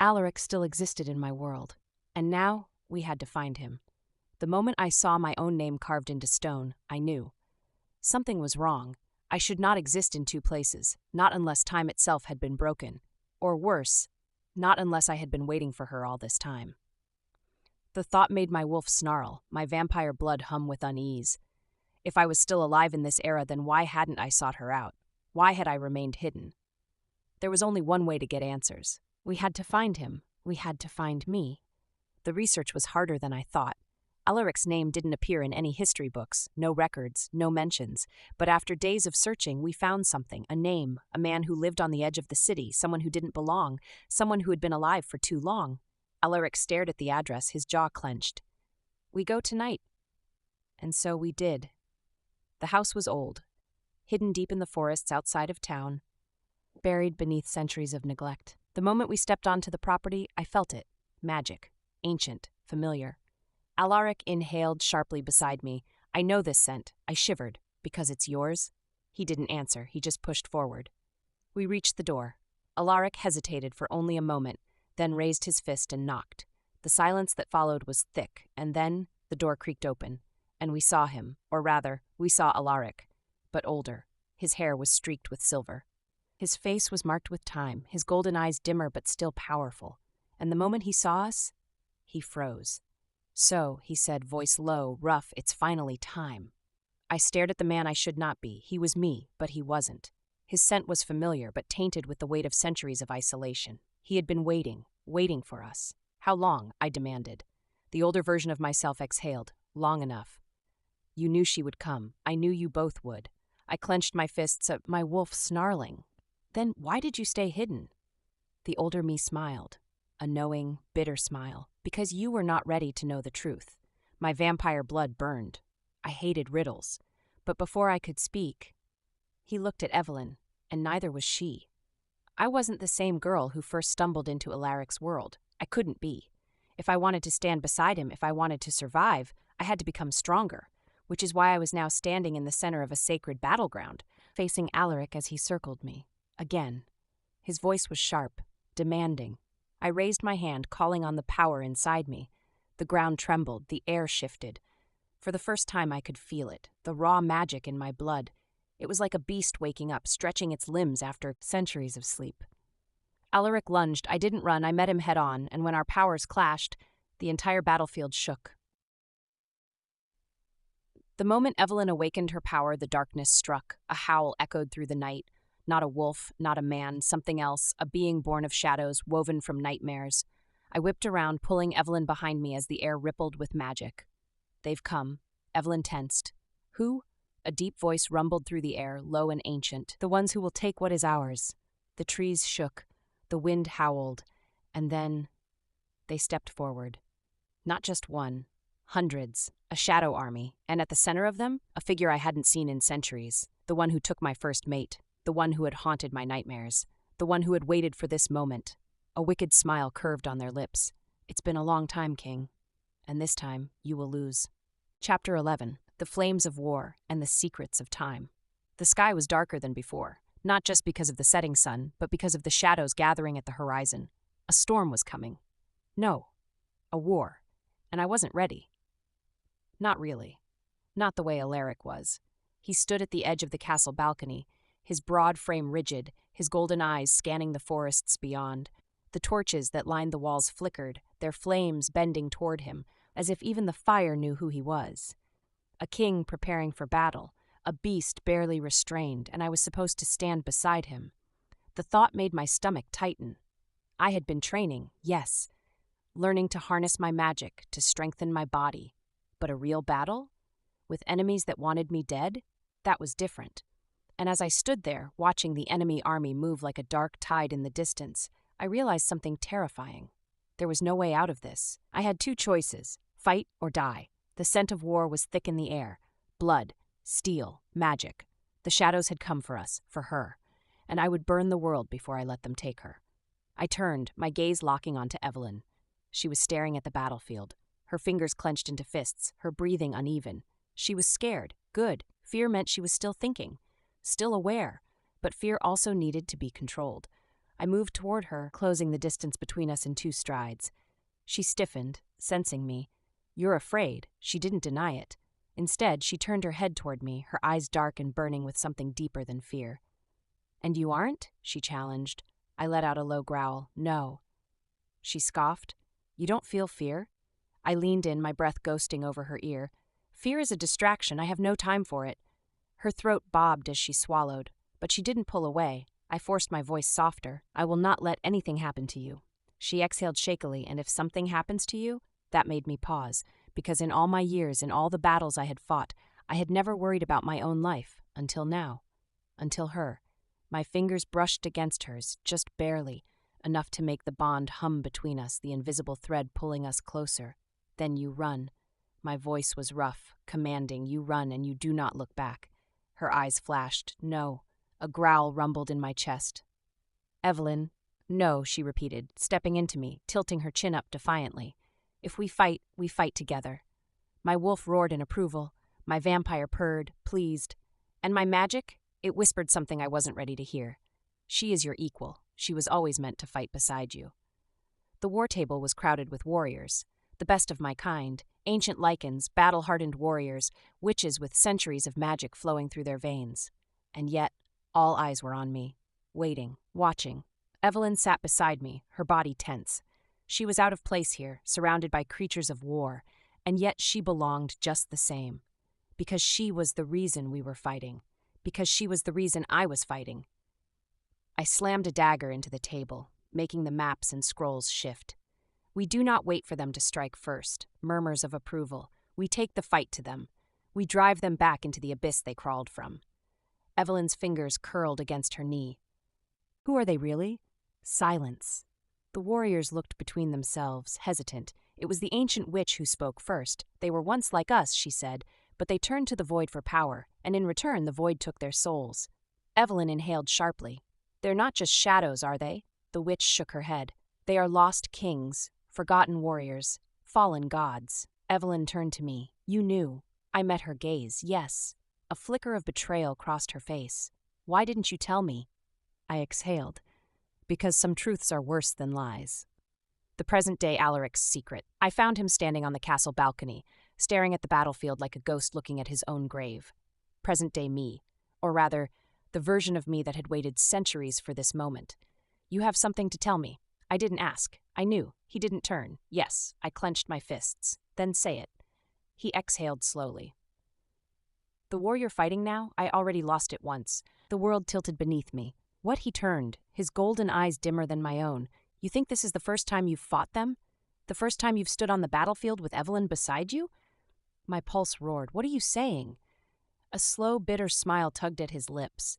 Alaric still existed in my world, and now we had to find him. The moment I saw my own name carved into stone, I knew. Something was wrong. I should not exist in two places, not unless time itself had been broken. Or worse, not unless I had been waiting for her all this time. The thought made my wolf snarl, my vampire blood hum with unease. If I was still alive in this era, then why hadn't I sought her out? Why had I remained hidden? There was only one way to get answers. We had to find him. We had to find me. The research was harder than I thought. Alaric's name didn't appear in any history books, no records, no mentions. But after days of searching, we found something, a name, a man who lived on the edge of the city, someone who didn't belong, someone who had been alive for too long. Alaric stared at the address, his jaw clenched. "We go tonight." And so we did. The house was old, hidden deep in the forests outside of town, buried beneath centuries of neglect. The moment we stepped onto the property, I felt it. Magic. Ancient. Familiar. Alaric inhaled sharply beside me. "I know this scent." I shivered. "Because it's yours?" He didn't answer. He just pushed forward. We reached the door. Alaric hesitated for only a moment, then raised his fist and knocked. The silence that followed was thick, and then the door creaked open, and we saw him, or rather, we saw Alaric. but older. His hair was streaked with silver. His face was marked with time, his golden eyes dimmer but still powerful. And the moment he saw us, he froze. "So," he said, voice low, rough, "it's finally time." I stared at the man I should not be. He was me, but he wasn't. His scent was familiar, but tainted with the weight of centuries of isolation. He had been waiting for us. How long? I demanded. The older version of myself exhaled. Long enough. You knew she would come. I knew you both would. I clenched my fists at my wolf snarling. Then why did you stay hidden? The older me smiled. A knowing, bitter smile. Because you were not ready to know the truth. My vampire blood burned. I hated riddles. But before I could speak, he looked at Evelyn, and neither was she. I wasn't the same girl who first stumbled into Alaric's world. I couldn't be. If I wanted to stand beside him, if I wanted to survive, I had to become stronger, which is why I was now standing in the center of a sacred battleground, facing Alaric as he circled me. Again. His voice was sharp, demanding. I raised my hand, calling on the power inside me. The ground trembled, the air shifted. For the first time I could feel it, the raw magic in my blood. It was like a beast waking up, stretching its limbs after centuries of sleep. Alaric lunged. I didn't run, I met him head on, and when our powers clashed, the entire battlefield shook. The moment Evelyn awakened her power, the darkness struck. A howl echoed through the night. Not a wolf, not a man, something else, a being born of shadows, woven from nightmares. I whipped around, pulling Evelyn behind me as the air rippled with magic. They've come. Evelyn tensed. Who? A deep voice rumbled through the air, low and ancient. The ones who will take what is ours. The trees shook. The wind howled. And then they stepped forward. Not just one. Hundreds. A shadow army. And at the center of them, a figure I hadn't seen in centuries. The one who took my first mate. The one who had haunted my nightmares. The one who had waited for this moment. A wicked smile curved on their lips. It's been a long time, King. And this time, you will lose. Chapter 11. The Flames of War and the Secrets of Time. The sky was darker than before, not just because of the setting sun, but because of the shadows gathering at the horizon. A storm was coming. No, a war. And I wasn't ready. Not really. Not the way Alaric was. He stood at the edge of the castle balcony, his broad frame rigid, his golden eyes scanning the forests beyond. The torches that lined the walls flickered, their flames bending toward him, as if even the fire knew who he was. A king preparing for battle, a beast barely restrained, and I was supposed to stand beside him. The thought made my stomach tighten. I had been training, yes, learning to harness my magic, to strengthen my body. But a real battle? With enemies that wanted me dead? That was different. And as I stood there, watching the enemy army move like a dark tide in the distance, I realized something terrifying. There was no way out of this. I had two choices, fight or die. The scent of war was thick in the air. Blood, steel, magic. The shadows had come for us, for her, and I would burn the world before I let them take her. I turned, my gaze locking onto Evelyn. She was staring at the battlefield, her fingers clenched into fists, her breathing uneven. She was scared. Good. Fear meant she was still thinking, still aware, but fear also needed to be controlled. I moved toward her, closing the distance between us in 2 strides. She stiffened, sensing me. You're afraid. She didn't deny it. Instead, she turned her head toward me, her eyes dark and burning with something deeper than fear. And you aren't? She challenged. I let out a low growl. No. She scoffed. You don't feel fear? I leaned in, my breath ghosting over her ear. Fear is a distraction. I have no time for it. Her throat bobbed as she swallowed, but she didn't pull away. I forced my voice softer. I will not let anything happen to you. She exhaled shakily, and if something happens to you, that made me pause, because in all my years, in all the battles I had fought, I had never worried about my own life, until now. Until her. My fingers brushed against hers, just barely, enough to make the bond hum between us, the invisible thread pulling us closer. Then you run. My voice was rough, commanding, you run and you do not look back. Her eyes flashed. No. A growl rumbled in my chest. Evelyn. No, she repeated, stepping into me, tilting her chin up defiantly. If we fight together. My wolf roared in approval. My vampire purred, pleased. And my magic? It whispered something I wasn't ready to hear. She is your equal. She was always meant to fight beside you. The war table was crowded with warriors, the best of my kind, Ancient Lycans, battle-hardened warriors, witches with centuries of magic flowing through their veins. And yet, all eyes were on me, waiting, watching. Evelyn sat beside me, her body tense. She was out of place here, surrounded by creatures of war, and yet she belonged just the same. Because she was the reason we were fighting. Because she was the reason I was fighting. I slammed a dagger into the table, making the maps and scrolls shift. We do not wait for them to strike first, murmurs of approval. We take the fight to them. We drive them back into the abyss they crawled from. Evelyn's fingers curled against her knee. Who are they really? Silence. The warriors looked between themselves, hesitant. It was the ancient witch who spoke first. They were once like us, she said, but they turned to the void for power, and in return the void took their souls. Evelyn inhaled sharply. They're not just shadows, are they? The witch shook her head. They are lost kings, forgotten warriors, fallen gods. Evelyn turned to me. You knew. I met her gaze, yes. A flicker of betrayal crossed her face. Why didn't you tell me? I exhaled. Because some truths are worse than lies. The present-day Alaric's secret. I found him standing on the castle balcony, staring at the battlefield like a ghost looking at his own grave. Present-day me. Or rather, the version of me that had waited centuries for this moment. You have something to tell me. I didn't ask. I knew. He didn't turn. Yes, I clenched my fists. Then say it. He exhaled slowly. The war you're fighting now, I already lost it once. The world tilted beneath me. What he turned, his golden eyes dimmer than my own. You think this is the first time you've fought them? The first time you've stood on the battlefield with Evelyn beside you? My pulse roared. What are you saying? A slow, bitter smile tugged at his lips.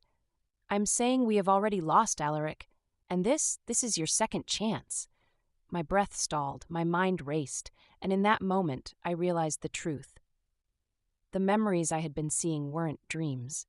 I'm saying we have already lost, Alaric. And this is your second chance. My breath stalled, my mind raced, and in that moment I realized the truth. The memories I had been seeing weren't dreams.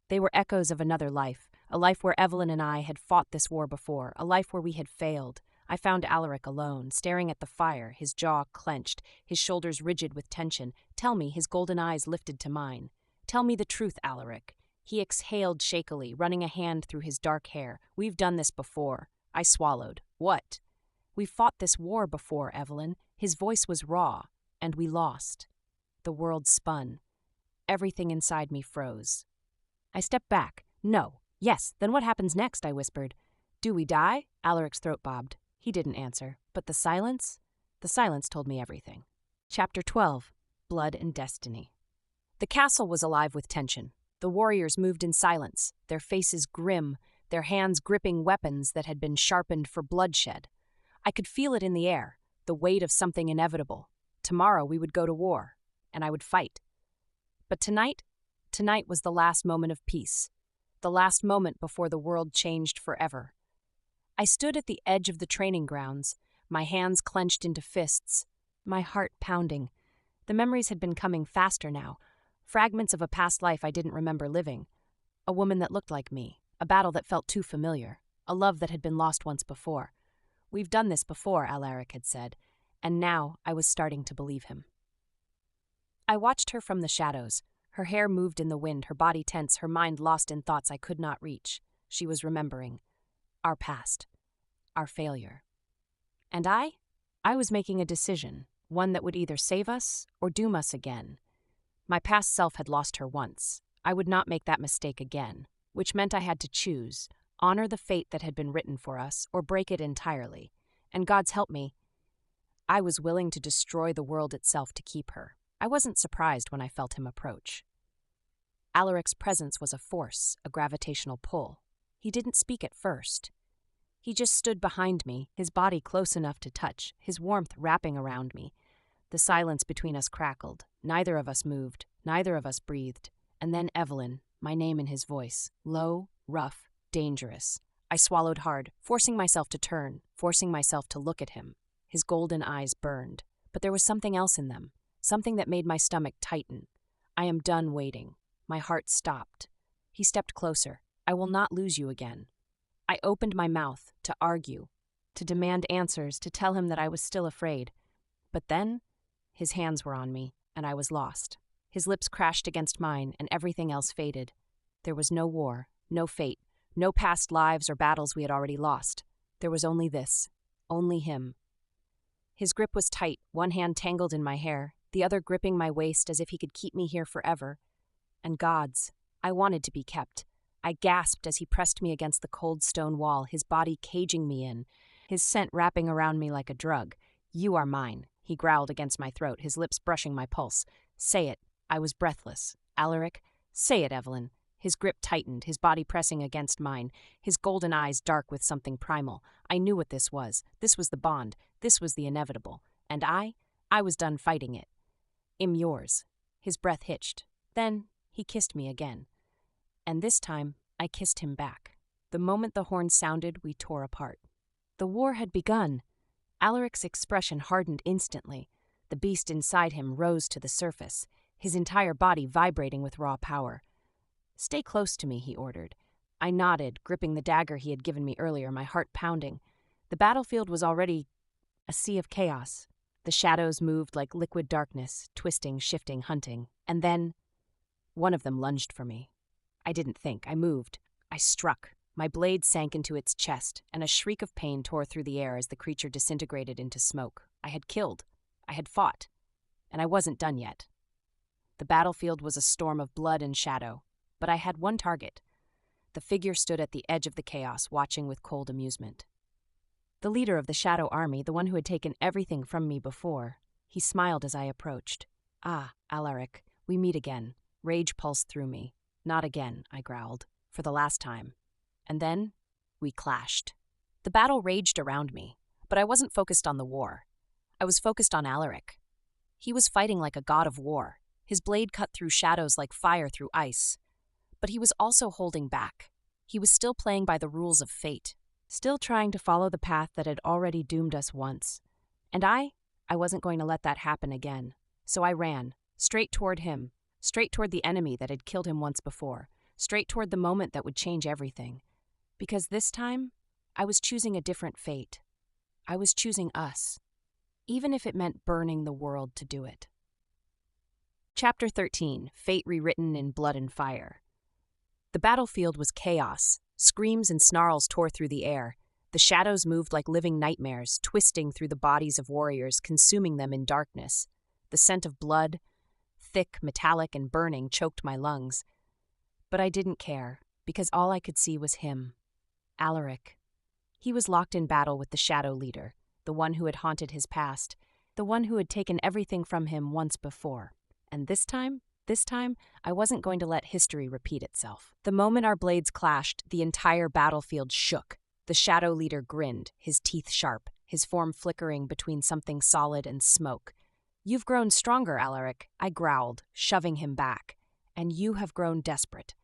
They were echoes of another life, a life where Evelyn and I had fought this war before, a life where we had failed. I found Alaric alone, staring at the fire, his jaw clenched, his shoulders rigid with tension. Tell me, his golden eyes lifted to mine. Tell me the truth, Alaric. He exhaled shakily, running a hand through his dark hair. We've done this before. I swallowed. What? We fought this war before, Evelyn. His voice was raw, and we lost. The world spun. Everything inside me froze. I stepped back. No. Yes, then what happens next, I whispered. Do we die? Alaric's throat bobbed. He didn't answer. But the silence? The silence told me everything. Chapter 12. Blood and Destiny. The castle was alive with tension. The warriors moved in silence, their faces grim, their hands gripping weapons that had been sharpened for bloodshed. I could feel it in the air, the weight of something inevitable. Tomorrow we would go to war, and I would fight. But tonight was the last moment of peace, the last moment before the world changed forever. I stood at the edge of the training grounds, my hands clenched into fists, my heart pounding. The memories had been coming faster now, fragments of a past life I didn't remember living, a woman that looked like me, a battle that felt too familiar, a love that had been lost once before. We've done this before, Alaric had said, and now I was starting to believe him. I watched her from the shadows. Her hair moved in the wind, her body tense, her mind lost in thoughts I could not reach. She was remembering. Our past. Our failure. And I was making a decision, one that would either save us or doom us again. My past self had lost her once. I would not make that mistake again, which meant I had to choose, honor the fate that had been written for us or break it entirely. And God's help me, I was willing to destroy the world itself to keep her. I wasn't surprised when I felt him approach. Alaric's presence was a force, a gravitational pull. He didn't speak at first. He just stood behind me, his body close enough to touch, his warmth wrapping around me. The silence between us crackled. Neither of us moved, neither of us breathed. And then Evelyn, my name in his voice, low, rough, dangerous. I swallowed hard, forcing myself to turn, forcing myself to look at him. His golden eyes burned, but there was something else in them, something that made my stomach tighten. I am done waiting. My heart stopped. He stepped closer. I will not lose you again. I opened my mouth to argue, to demand answers, to tell him that I was still afraid. But then, his hands were on me, and I was lost. His lips crashed against mine, and everything else faded. There was no war, no fate, no past lives or battles we had already lost. There was only this, only him. His grip was tight, one hand tangled in my hair, the other gripping my waist as if he could keep me here forever. And gods, I wanted to be kept. I gasped as he pressed me against the cold stone wall, his body caging me in, his scent wrapping around me like a drug. "You are mine," he growled against my throat, his lips brushing my pulse. "Say it." I was breathless. "Alaric, say it, Evelyn." His grip tightened, his body pressing against mine, his golden eyes dark with something primal. I knew what this was. This was the bond. This was the inevitable. And I was done fighting it. "I'm yours." His breath hitched. Then he kissed me again. And this time, I kissed him back. The moment the horn sounded, we tore apart. The war had begun. Alaric's expression hardened instantly. The beast inside him rose to the surface, his entire body vibrating with raw power. "Stay close to me," he ordered. I nodded, gripping the dagger he had given me earlier, my heart pounding. The battlefield was already a sea of chaos. The shadows moved like liquid darkness, twisting, shifting, hunting. And then one of them lunged for me. I didn't think. I moved. I struck. My blade sank into its chest, and a shriek of pain tore through the air as the creature disintegrated into smoke. I had killed. I had fought. And I wasn't done yet. The battlefield was a storm of blood and shadow, but I had one target. The figure stood at the edge of the chaos, watching with cold amusement. The leader of the Shadow Army, the one who had taken everything from me before. He smiled as I approached. "Ah, Alaric, we meet again." Rage pulsed through me. "Not again," I growled, "for the last time." And then we clashed. The battle raged around me, but I wasn't focused on the war. I was focused on Alaric. He was fighting like a god of war. His blade cut through shadows like fire through ice. But he was also holding back. He was still playing by the rules of fate, still trying to follow the path that had already doomed us once. And I wasn't going to let that happen again. So I ran, straight toward him, straight toward the enemy that had killed him once before, straight toward the moment that would change everything. Because this time, I was choosing a different fate. I was choosing us, even if it meant burning the world to do it. Chapter 13, Fate Rewritten in Blood and Fire. The battlefield was chaos. Screams and snarls tore through the air. The shadows moved like living nightmares, twisting through the bodies of warriors, consuming them in darkness. The scent of blood, thick, metallic, and burning, choked my lungs. But I didn't care, because all I could see was him. Alaric. He was locked in battle with the Shadow Leader, the one who had haunted his past, the one who had taken everything from him once before. And this time, I wasn't going to let history repeat itself. The moment our blades clashed, the entire battlefield shook. The Shadow Leader grinned, his teeth sharp, his form flickering between something solid and smoke. "You've grown stronger, Alaric," I growled, shoving him back. "And you have grown desperate."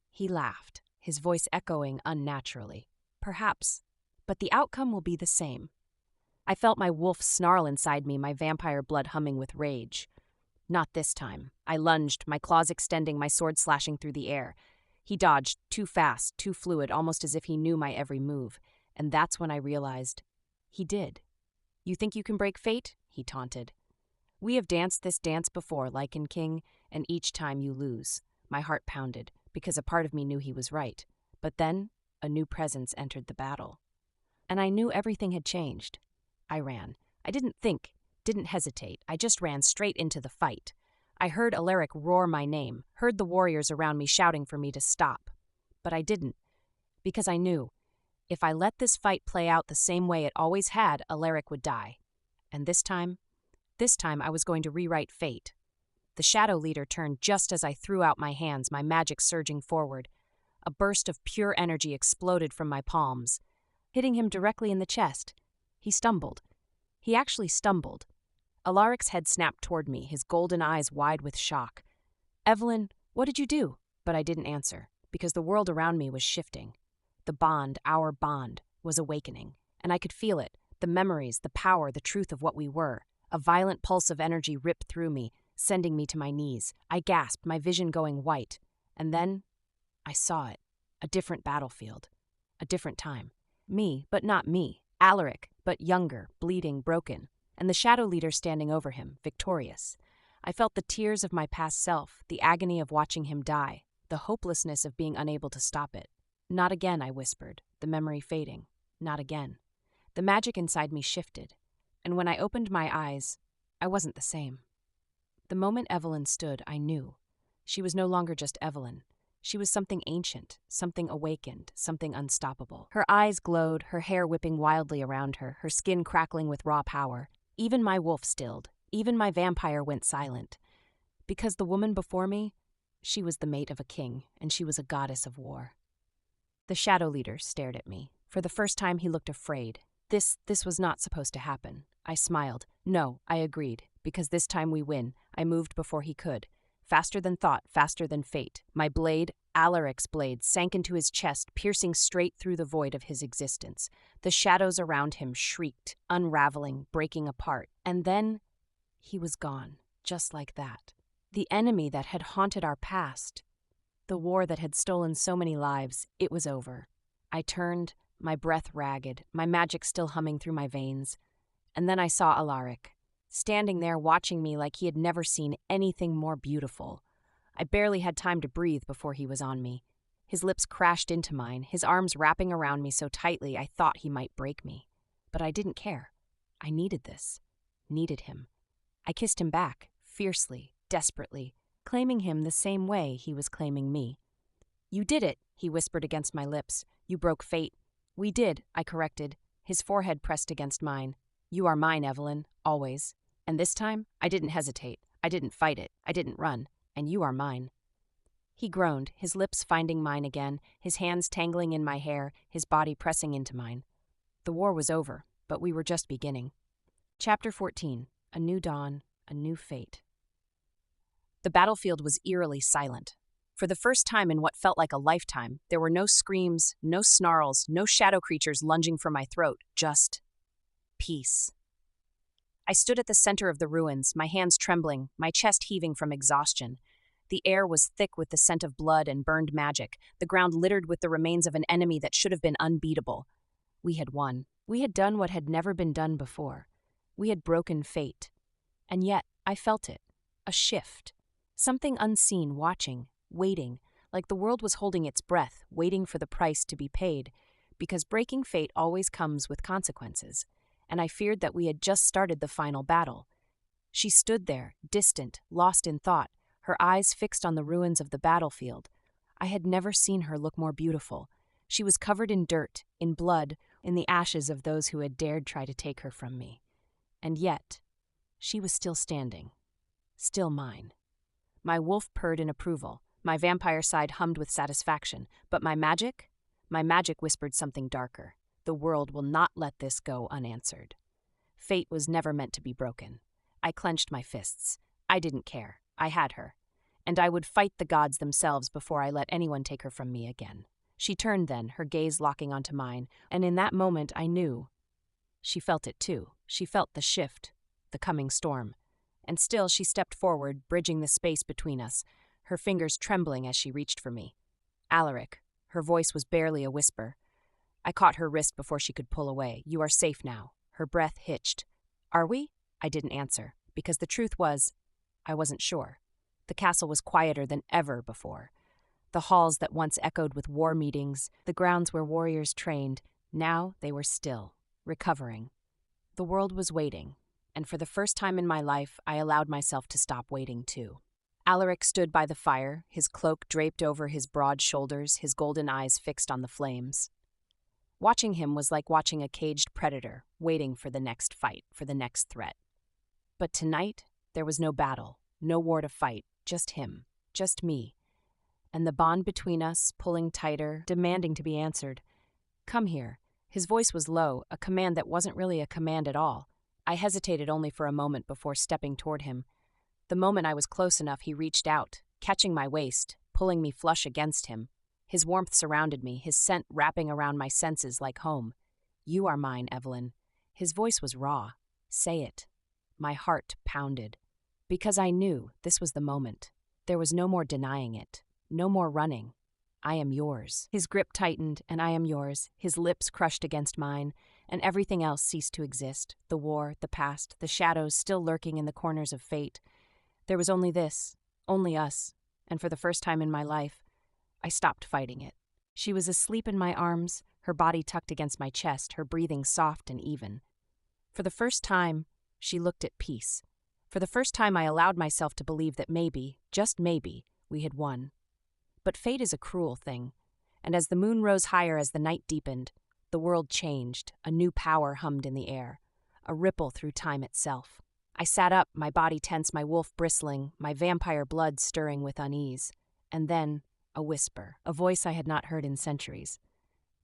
He laughed, his voice echoing unnaturally. "Perhaps, but the outcome will be the same." I felt my wolf snarl inside me, my vampire blood humming with rage. Not this time. I lunged, my claws extending, my sword slashing through the air. He dodged, too fast, too fluid, almost as if he knew my every move. And that's when I realized he did. "You think you can break fate?" he taunted. "We have danced this dance before, Lycan King, and each time you lose." My heart pounded, because a part of me knew he was right. But then, a new presence entered the battle. And I knew everything had changed. I ran. I didn't think. Didn't hesitate. I just ran straight into the fight. I heard Alaric roar my name, heard the warriors around me shouting for me to stop. But I didn't, because I knew, if I let this fight play out the same way it always had, Alaric would die. And this time I was going to rewrite fate. The Shadow Leader turned just as I threw out my hands, my magic surging forward. A burst of pure energy exploded from my palms, hitting him directly in the chest. He stumbled. He actually stumbled. Alaric's head snapped toward me, his golden eyes wide with shock. "Evelyn, what did you do?" But I didn't answer, because the world around me was shifting. The bond, our bond, was awakening, and I could feel it, the memories, the power, the truth of what we were. A violent pulse of energy ripped through me, sending me to my knees. I gasped, my vision going white. And then I saw it. A different battlefield. A different time. Me, but not me. Alaric, but younger, bleeding, broken. And the Shadow Leader standing over him, victorious. I felt the tears of my past self, the agony of watching him die, the hopelessness of being unable to stop it. "Not again," I whispered, the memory fading. Not again. The magic inside me shifted. and when I opened my eyes, I wasn't the same. The moment Evelyn stood, I knew. She was no longer just Evelyn. She was something ancient, something awakened, something unstoppable. Her eyes glowed, her hair whipping wildly around her, her skin crackling with raw power. Even my wolf stilled. Even my vampire went silent. Because the woman before me, she was the mate of a king, and she was a goddess of war. The shadow leader stared at me. For the first time, he looked afraid. This was not supposed to happen. I smiled. No, I agreed, because this time we win. I moved before he could. Faster than thought, faster than fate. My blade, Alaric's blade, sank into his chest, piercing straight through the void of his existence. The shadows around him shrieked, unraveling, breaking apart. And then he was gone, just like that. The enemy that had haunted our past, the war that had stolen so many lives, it was over. I turned, my breath ragged, my magic still humming through my veins. And then I saw Alaric, standing there watching me like he had never seen anything more beautiful. I barely had time to breathe before he was on me. His lips crashed into mine, his arms wrapping around me so tightly I thought he might break me. But I didn't care. I needed this. Needed him. I kissed him back, fiercely, desperately, claiming him the same way he was claiming me. "You did it," he whispered against my lips. "You broke fate." "We did," I corrected. His forehead pressed against mine. "You are mine, Evelyn, always. And this time, I didn't hesitate. I didn't fight it. I didn't run. And you are mine." He groaned, his lips finding mine again, his hands tangling in my hair, his body pressing into mine. The war was over, but we were just beginning. Chapter 14. A New Dawn, a New Fate. The battlefield was eerily silent. For the first time in what felt like a lifetime, there were no screams, no snarls, no shadow creatures lunging for my throat, just peace. I stood at the center of the ruins, my hands trembling, my chest heaving from exhaustion. The air was thick with the scent of blood and burned magic, the ground littered with the remains of an enemy that should have been unbeatable. We had won. We had done what had never been done before. We had broken fate. And yet, I felt it. A shift. Something unseen watching, waiting, like the world was holding its breath, waiting for the price to be paid, because breaking fate always comes with consequences. And I feared that we had just started the final battle. She stood there, distant, lost in thought, her eyes fixed on the ruins of the battlefield. I had never seen her look more beautiful. She was covered in dirt, in blood, in the ashes of those who had dared try to take her from me. And yet, she was still standing, still mine. My wolf purred in approval, my vampire side hummed with satisfaction, but my magic whispered something darker. The world will not let this go unanswered. Fate was never meant to be broken. I clenched my fists. I didn't care. I had her. And I would fight the gods themselves before I let anyone take her from me again. She turned then, her gaze locking onto mine, and in that moment I knew. She felt it too. She felt the shift, the coming storm. And still she stepped forward, bridging the space between us, her fingers trembling as she reached for me. "Alaric." Her voice was barely a whisper. I caught her wrist before she could pull away. "You are safe now." Her breath hitched. "Are we?" I didn't answer, because the truth was, I wasn't sure. The castle was quieter than ever before. The halls that once echoed with war meetings, the grounds where warriors trained, now they were still, recovering. The world was waiting, and for the first time in my life, I allowed myself to stop waiting too. Alaric stood by the fire, his cloak draped over his broad shoulders, his golden eyes fixed on the flames. Watching him was like watching a caged predator, waiting for the next fight, for the next threat. But tonight, there was no battle, no war to fight, just him, just me. And the bond between us, pulling tighter, demanding to be answered. "Come here." His voice was low, a command that wasn't really a command at all. I hesitated only for a moment before stepping toward him. The moment I was close enough, he reached out, catching my waist, pulling me flush against him. His warmth surrounded me, his scent wrapping around my senses like home. "You are mine, Evelyn." His voice was raw. "Say it." My heart pounded. Because I knew this was the moment. There was no more denying it. No more running. "I am yours." His grip tightened, and I am yours. His lips crushed against mine, and everything else ceased to exist. The war, the past, the shadows still lurking in the corners of fate. There was only this, only us, and for the first time in my life, I stopped fighting it. She was asleep in my arms, her body tucked against my chest, her breathing soft and even. For the first time, she looked at peace. For the first time, I allowed myself to believe that maybe, just maybe, we had won. But fate is a cruel thing, and as the moon rose higher as the night deepened, the world changed, a new power hummed in the air, a ripple through time itself. I sat up, my body tense, my wolf bristling, my vampire blood stirring with unease. And then, a whisper, a voice I had not heard in centuries.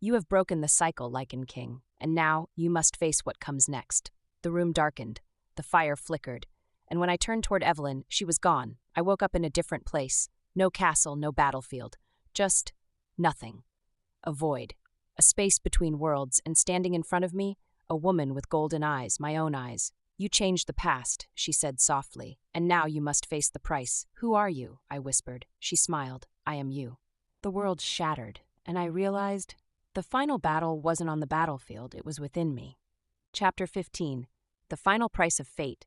You have broken the cycle, Lycan King, and now you must face what comes next. The room darkened, the fire flickered, and when I turned toward Evelyn, she was gone. I woke up in a different place. No castle, no battlefield. Just nothing. A void. A space between worlds, and standing in front of me, a woman with golden eyes, my own eyes. You changed the past, she said softly, and now you must face the price. Who are you? I whispered. She smiled. I am you. The world shattered, and I realized the final battle wasn't on the battlefield, it was within me. Chapter 15. The Final Price of Fate.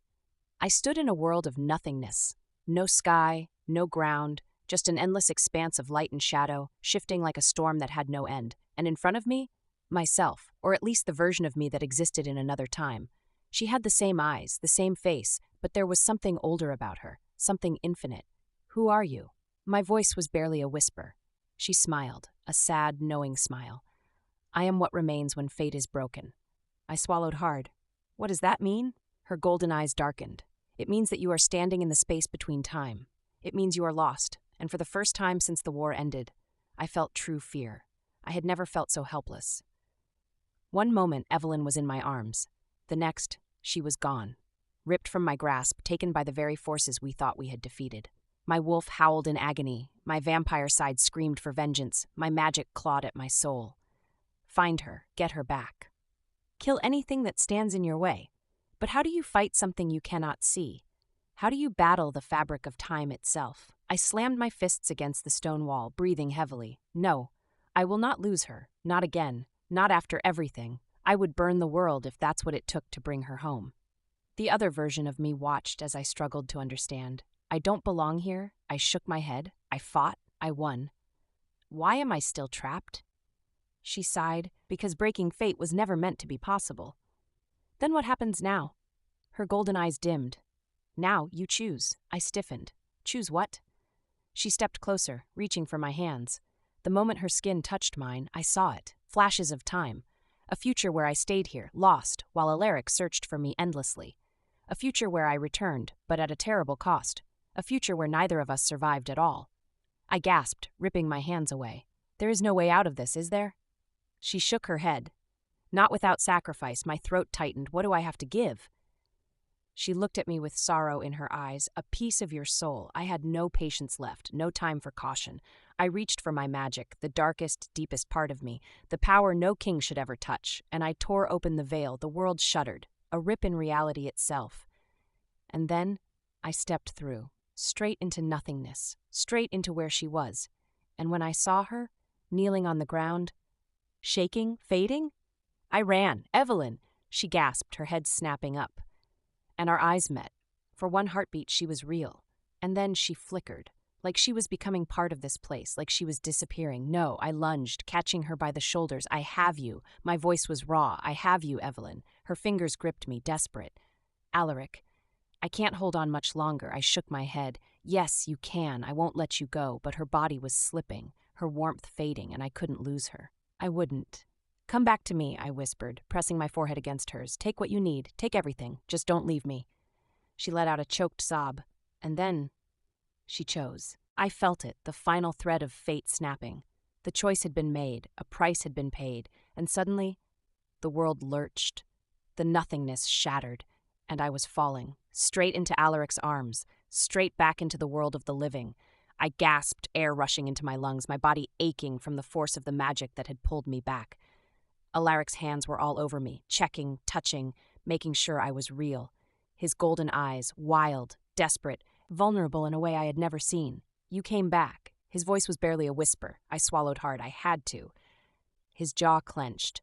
I stood in a world of nothingness. No sky, no ground, just an endless expanse of light and shadow, shifting like a storm that had no end. And in front of me, myself, or at least the version of me that existed in another time. She had the same eyes, the same face, but there was something older about her, something infinite. Who are you? My voice was barely a whisper. She smiled, a sad, knowing smile. I am what remains when fate is broken. I swallowed hard. What does that mean? Her golden eyes darkened. It means that you are standing in the space between time. It means you are lost, and for the first time since the war ended, I felt true fear. I had never felt so helpless. One moment, Evelyn was in my arms. The next, she was gone. Ripped from my grasp, taken by the very forces we thought we had defeated. My wolf howled in agony. My vampire side screamed for vengeance. My magic clawed at my soul. Find her. Get her back. Kill anything that stands in your way. But how do you fight something you cannot see? How do you battle the fabric of time itself? I slammed my fists against the stone wall, breathing heavily. No, I will not lose her. Not again. Not after everything. I would burn the world if that's what it took to bring her home. The other version of me watched as I struggled to understand. I don't belong here. I shook my head. I fought. I won. Why am I still trapped? She sighed, because breaking fate was never meant to be possible. Then what happens now? Her golden eyes dimmed. Now you choose. I stiffened. Choose what? She stepped closer, reaching for my hands. The moment her skin touched mine, I saw it. Flashes of time. A future where I stayed here, lost, while Alaric searched for me endlessly. A future where I returned, but at a terrible cost. A future where neither of us survived at all. I gasped, ripping my hands away. There is no way out of this, is there? She shook her head. Not without sacrifice. My throat tightened. What do I have to give? She looked at me with sorrow in her eyes. A piece of your soul. I had no patience left, no time for caution. I reached for my magic, the darkest, deepest part of me, the power no king should ever touch, and I tore open the veil. The world shuddered, a rip in reality itself. And then I stepped through, straight into nothingness, straight into where she was. And when I saw her, kneeling on the ground, shaking, fading, I ran. Evelyn! She gasped, her head snapping up. And our eyes met. For one heartbeat, she was real. And then she flickered, like she was becoming part of this place, like she was disappearing. No, I lunged, catching her by the shoulders. I have you. My voice was raw. I have you, Evelyn. Her fingers gripped me, desperate. Alaric, I can't hold on much longer. I shook my head. Yes, you can. I won't let you go. But her body was slipping, her warmth fading, and I couldn't lose her. I wouldn't. Come back to me, I whispered, pressing my forehead against hers. Take what you need. Take everything. Just don't leave me. She let out a choked sob, and then she chose. I felt it, the final thread of fate snapping. The choice had been made, a price had been paid, and suddenly the world lurched. The nothingness shattered, and I was falling, straight into Alaric's arms, straight back into the world of the living. I gasped, air rushing into my lungs, my body aching from the force of the magic that had pulled me back. Alaric's hands were all over me, checking, touching, making sure I was real. His golden eyes, wild, desperate, vulnerable in a way I had never seen. You came back. His voice was barely a whisper. I swallowed hard. I had to. His jaw clenched.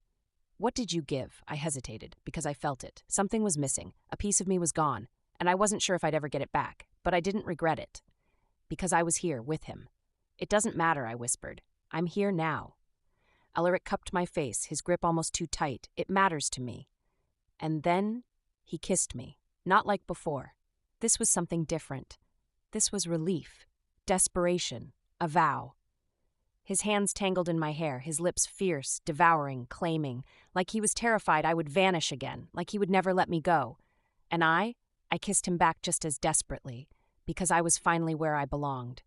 What did you give? I hesitated, because I felt it. Something was missing. A piece of me was gone, and I wasn't sure if I'd ever get it back, but I didn't regret it. Because I was here with him. It doesn't matter, I whispered. I'm here now. Alaric cupped my face, his grip almost too tight. It matters to me. And then He kissed me, not like before. This was something different. This was relief, desperation, a vow. His hands tangled in my hair, his lips fierce, devouring, claiming, like he was terrified I would vanish again, like he would never let me go. And I kissed him back just as desperately, because I was finally where I belonged.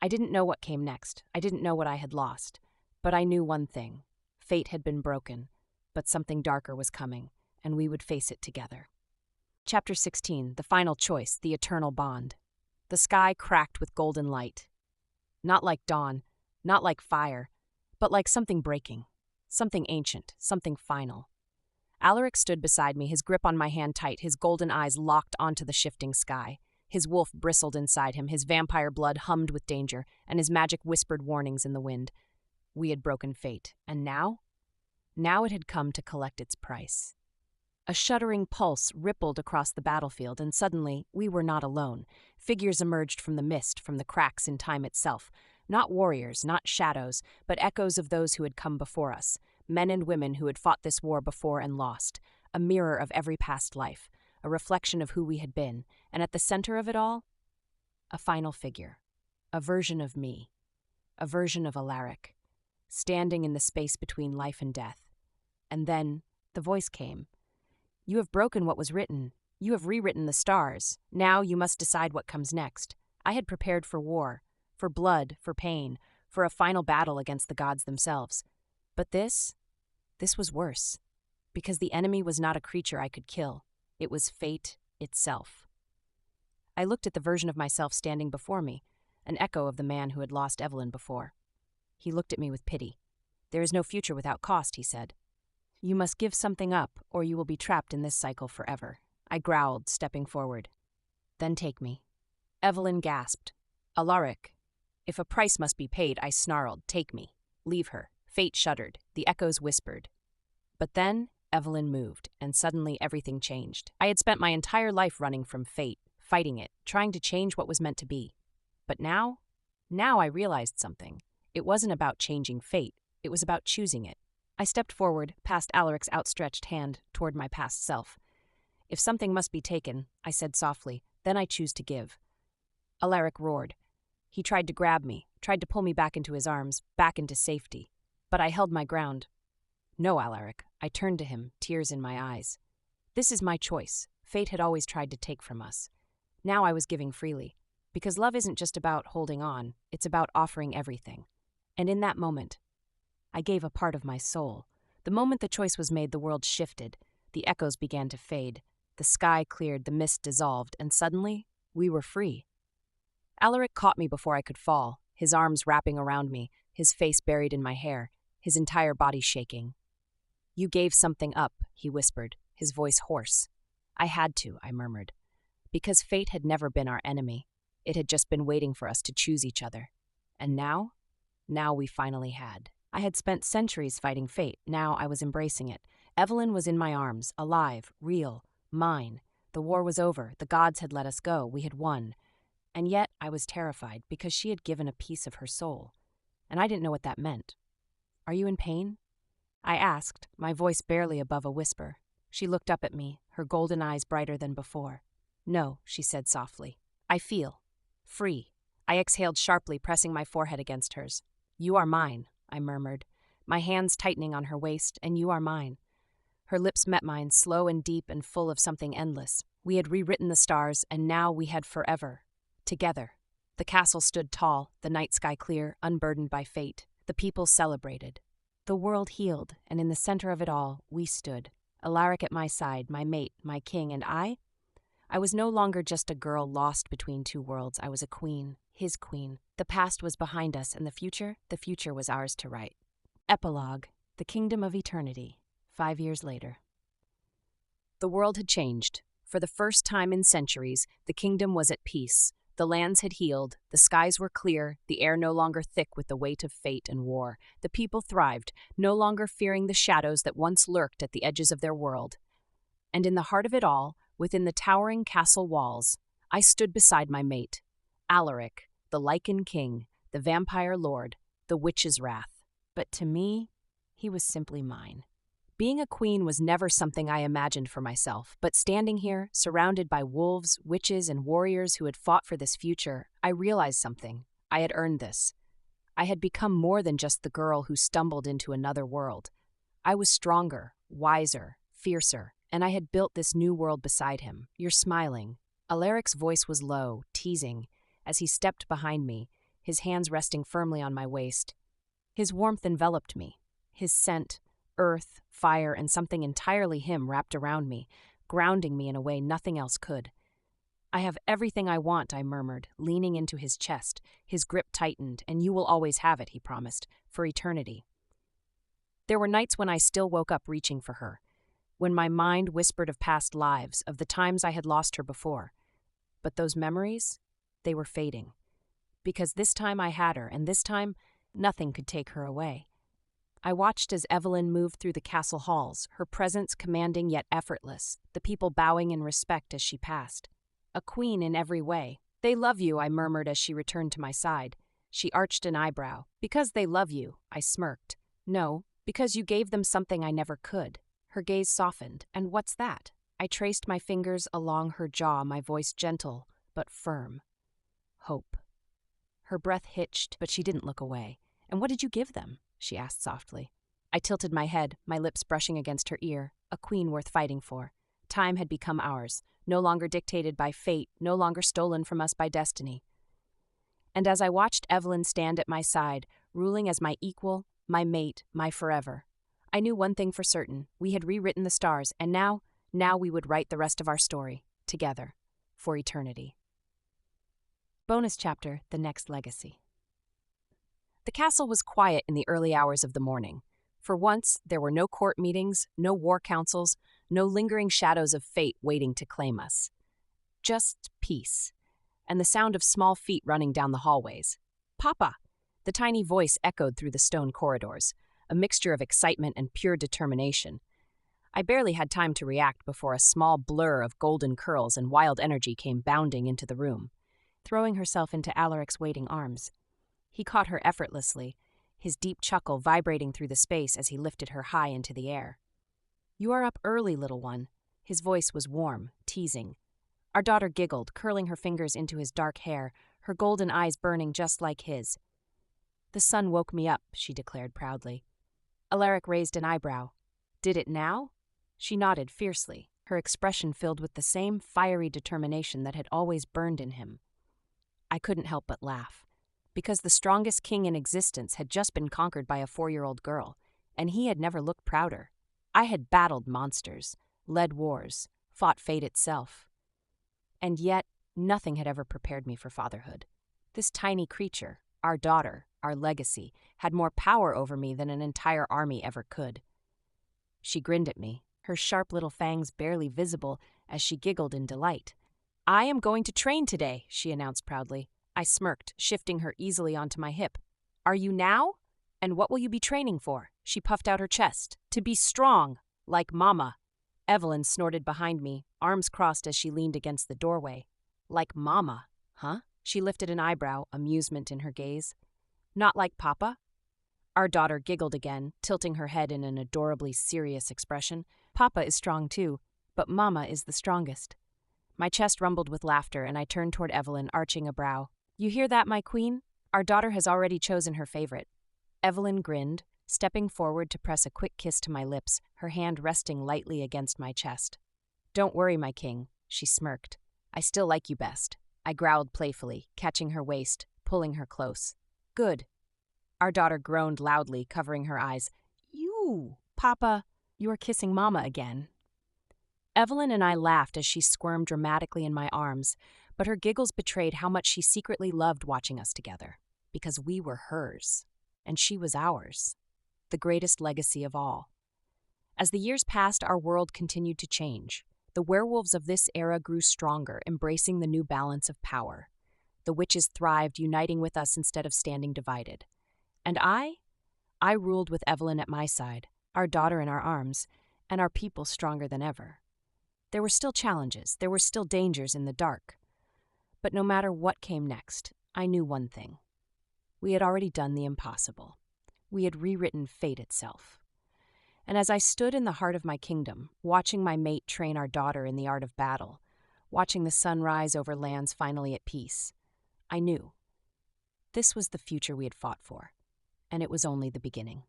I didn't know what came next. I didn't know what I had lost. But I knew one thing. Fate had been broken, but something darker was coming, and we would face it together. Chapter 16, The Final Choice, The Eternal Bond. The sky cracked with golden light. Not like dawn, not like fire, but like something breaking. Something ancient, something final. Alaric stood beside me, his grip on my hand tight, his golden eyes locked onto the shifting sky. His wolf bristled inside him, his vampire blood hummed with danger, and his magic whispered warnings in the wind. We had broken fate, and now? Now it had come to collect its price. A shuddering pulse rippled across the battlefield, and suddenly we were not alone. Figures emerged from the mist, from the cracks in time itself. Not warriors, not shadows, but echoes of those who had come before us. Men and women who had fought this war before and lost. A mirror of every past life. A reflection of who we had been. And at the center of it all, a final figure. A version of me. A version of Alaric. Standing in the space between life and death. And then the voice came. You have broken what was written. You have rewritten the stars. Now you must decide what comes next. I had prepared for war, for blood, for pain, for a final battle against the gods themselves. But this was worse, because the enemy was not a creature I could kill. It was fate itself. I looked at the version of myself standing before me, an echo of the man who had lost Evelyn before. He looked at me with pity. There is no future without cost, he said. You must give something up, or you will be trapped in this cycle forever. I growled, stepping forward. Then take me. Evelyn gasped. Alaric. If a price must be paid, I snarled. Take me. Leave her. Fate shuddered. The echoes whispered. But then Evelyn moved, and suddenly everything changed. I had spent my entire life running from fate, fighting it, trying to change what was meant to be. But now I realized something. It wasn't about changing fate. It was about choosing it. I stepped forward, past Alaric's outstretched hand, toward my past self. If something must be taken, I said softly, then I choose to give. Alaric roared. He tried to grab me, tried to pull me back into his arms, back into safety. But I held my ground. No, Alaric. I turned to him, tears in my eyes. This is my choice. Fate had always tried to take from us. Now I was giving freely. Because love isn't just about holding on, it's about offering everything. And in that moment, I gave a part of my soul. The moment the choice was made, the world shifted. The echoes began to fade. The sky cleared, the mist dissolved, and suddenly, we were free. Alaric caught me before I could fall, his arms wrapping around me, his face buried in my hair, his entire body shaking. You gave something up, he whispered, his voice hoarse. I had to, I murmured. Because fate had never been our enemy. It had just been waiting for us to choose each other. And now we finally had. I had spent centuries fighting fate. Now I was embracing it. Evelyn was in my arms, alive, real, mine. The war was over. The gods had let us go. We had won. And yet I was terrified because she had given a piece of her soul. And I didn't know what that meant. Are you in pain? I asked, my voice barely above a whisper. She looked up at me, her golden eyes brighter than before. No, she said softly. I feel free. I exhaled sharply, pressing my forehead against hers. You are mine, I murmured, my hands tightening on her waist, and you are mine. Her lips met mine, slow and deep and full of something endless. We had rewritten the stars, and now we had forever. Together. The castle stood tall, the night sky clear, unburdened by fate. The people celebrated. The world healed, and in the center of it all, we stood. Alaric at my side, my mate, my king, and I was no longer just a girl lost between two worlds. I was a queen, his queen. The past was behind us, and the future was ours to write. Epilogue, the Kingdom of Eternity, 5 years later. The world had changed. For the first time in centuries, the kingdom was at peace. The lands had healed, the skies were clear, the air no longer thick with the weight of fate and war. The people thrived, no longer fearing the shadows that once lurked at the edges of their world. And in the heart of it all, within the towering castle walls, I stood beside my mate, Alaric, the Lycan King, the vampire lord, the witch's wrath. But to me, he was simply mine. Being a queen was never something I imagined for myself, but standing here, surrounded by wolves, witches, and warriors who had fought for this future, I realized something. I had earned this. I had become more than just the girl who stumbled into another world. I was stronger, wiser, fiercer, and I had built this new world beside him. You're smiling. Alaric's voice was low, teasing, as he stepped behind me, his hands resting firmly on my waist. His warmth enveloped me. His scent, earth, fire, and something entirely him wrapped around me, grounding me in a way nothing else could. I have everything I want, I murmured, leaning into his chest. His grip tightened, and you will always have it, he promised, for eternity. There were nights when I still woke up reaching for her, when my mind whispered of past lives, of the times I had lost her before. But those memories, they were fading. Because this time I had her, and this time, nothing could take her away. I watched as Evelyn moved through the castle halls, her presence commanding yet effortless, the people bowing in respect as she passed. A queen in every way. They love you, I murmured as she returned to my side. She arched an eyebrow. Because they love you, I smirked. No, because you gave them something I never could. Her gaze softened. And what's that? I traced my fingers along her jaw, my voice gentle but firm. Hope. Her breath hitched, but she didn't look away. And what did you give them? She asked softly. I tilted my head, my lips brushing against her ear. A queen worth fighting for. Time had become ours, no longer dictated by fate, no longer stolen from us by destiny. And as I watched Evelyn stand at my side, ruling as my equal, my mate, my forever, I knew one thing for certain. We had rewritten the stars, and now we would write the rest of our story, together, for eternity. Bonus chapter, The Next Legacy. The castle was quiet in the early hours of the morning. For once, there were no court meetings, no war councils, no lingering shadows of fate waiting to claim us. Just peace, and the sound of small feet running down the hallways. Papa! The tiny voice echoed through the stone corridors, a mixture of excitement and pure determination. I barely had time to react before a small blur of golden curls and wild energy came bounding into the room, throwing herself into Alaric's waiting arms. He caught her effortlessly, his deep chuckle vibrating through the space as he lifted her high into the air. You are up early, little one. His voice was warm, teasing. Our daughter giggled, curling her fingers into his dark hair, her golden eyes burning just like his. The sun woke me up, she declared proudly. Alaric raised an eyebrow. Did it now? She nodded fiercely, her expression filled with the same fiery determination that had always burned in him. I couldn't help but laugh, because the strongest king in existence had just been conquered by a 4-year-old girl, and he had never looked prouder. I had battled monsters, led wars, fought fate itself. And yet, nothing had ever prepared me for fatherhood. This tiny creature, our daughter, our legacy, had more power over me than an entire army ever could. She grinned at me, her sharp little fangs barely visible as she giggled in delight. I am going to train today, she announced proudly. I smirked, shifting her easily onto my hip. Are you now? And what will you be training for? She puffed out her chest. To be strong, like Mama. Evelyn snorted behind me, arms crossed as she leaned against the doorway. Like Mama, huh? She lifted an eyebrow, amusement in her gaze. Not like Papa? Our daughter giggled again, tilting her head in an adorably serious expression. Papa is strong too, but Mama is the strongest. My chest rumbled with laughter, and I turned toward Evelyn, arching a brow. You hear that, my queen? Our daughter has already chosen her favorite. Evelyn grinned, stepping forward to press a quick kiss to my lips, her hand resting lightly against my chest. Don't worry, my king, she smirked. I still like you best. I growled playfully, catching her waist, pulling her close. Good. Our daughter groaned loudly, covering her eyes. You, Papa, you are kissing Mama again. Evelyn and I laughed as she squirmed dramatically in my arms, but her giggles betrayed how much she secretly loved watching us together, because we were hers, and she was ours, the greatest legacy of all. As the years passed, our world continued to change. The werewolves of this era grew stronger, embracing the new balance of power. The witches thrived, uniting with us instead of standing divided. And I ruled with Evelyn at my side, our daughter in our arms, and our people stronger than ever. There were still challenges, there were still dangers in the dark. But no matter what came next, I knew one thing. We had already done the impossible. We had rewritten fate itself. And as I stood in the heart of my kingdom, watching my mate train our daughter in the art of battle, watching the sun rise over lands finally at peace, I knew this was the future we had fought for, and it was only the beginning.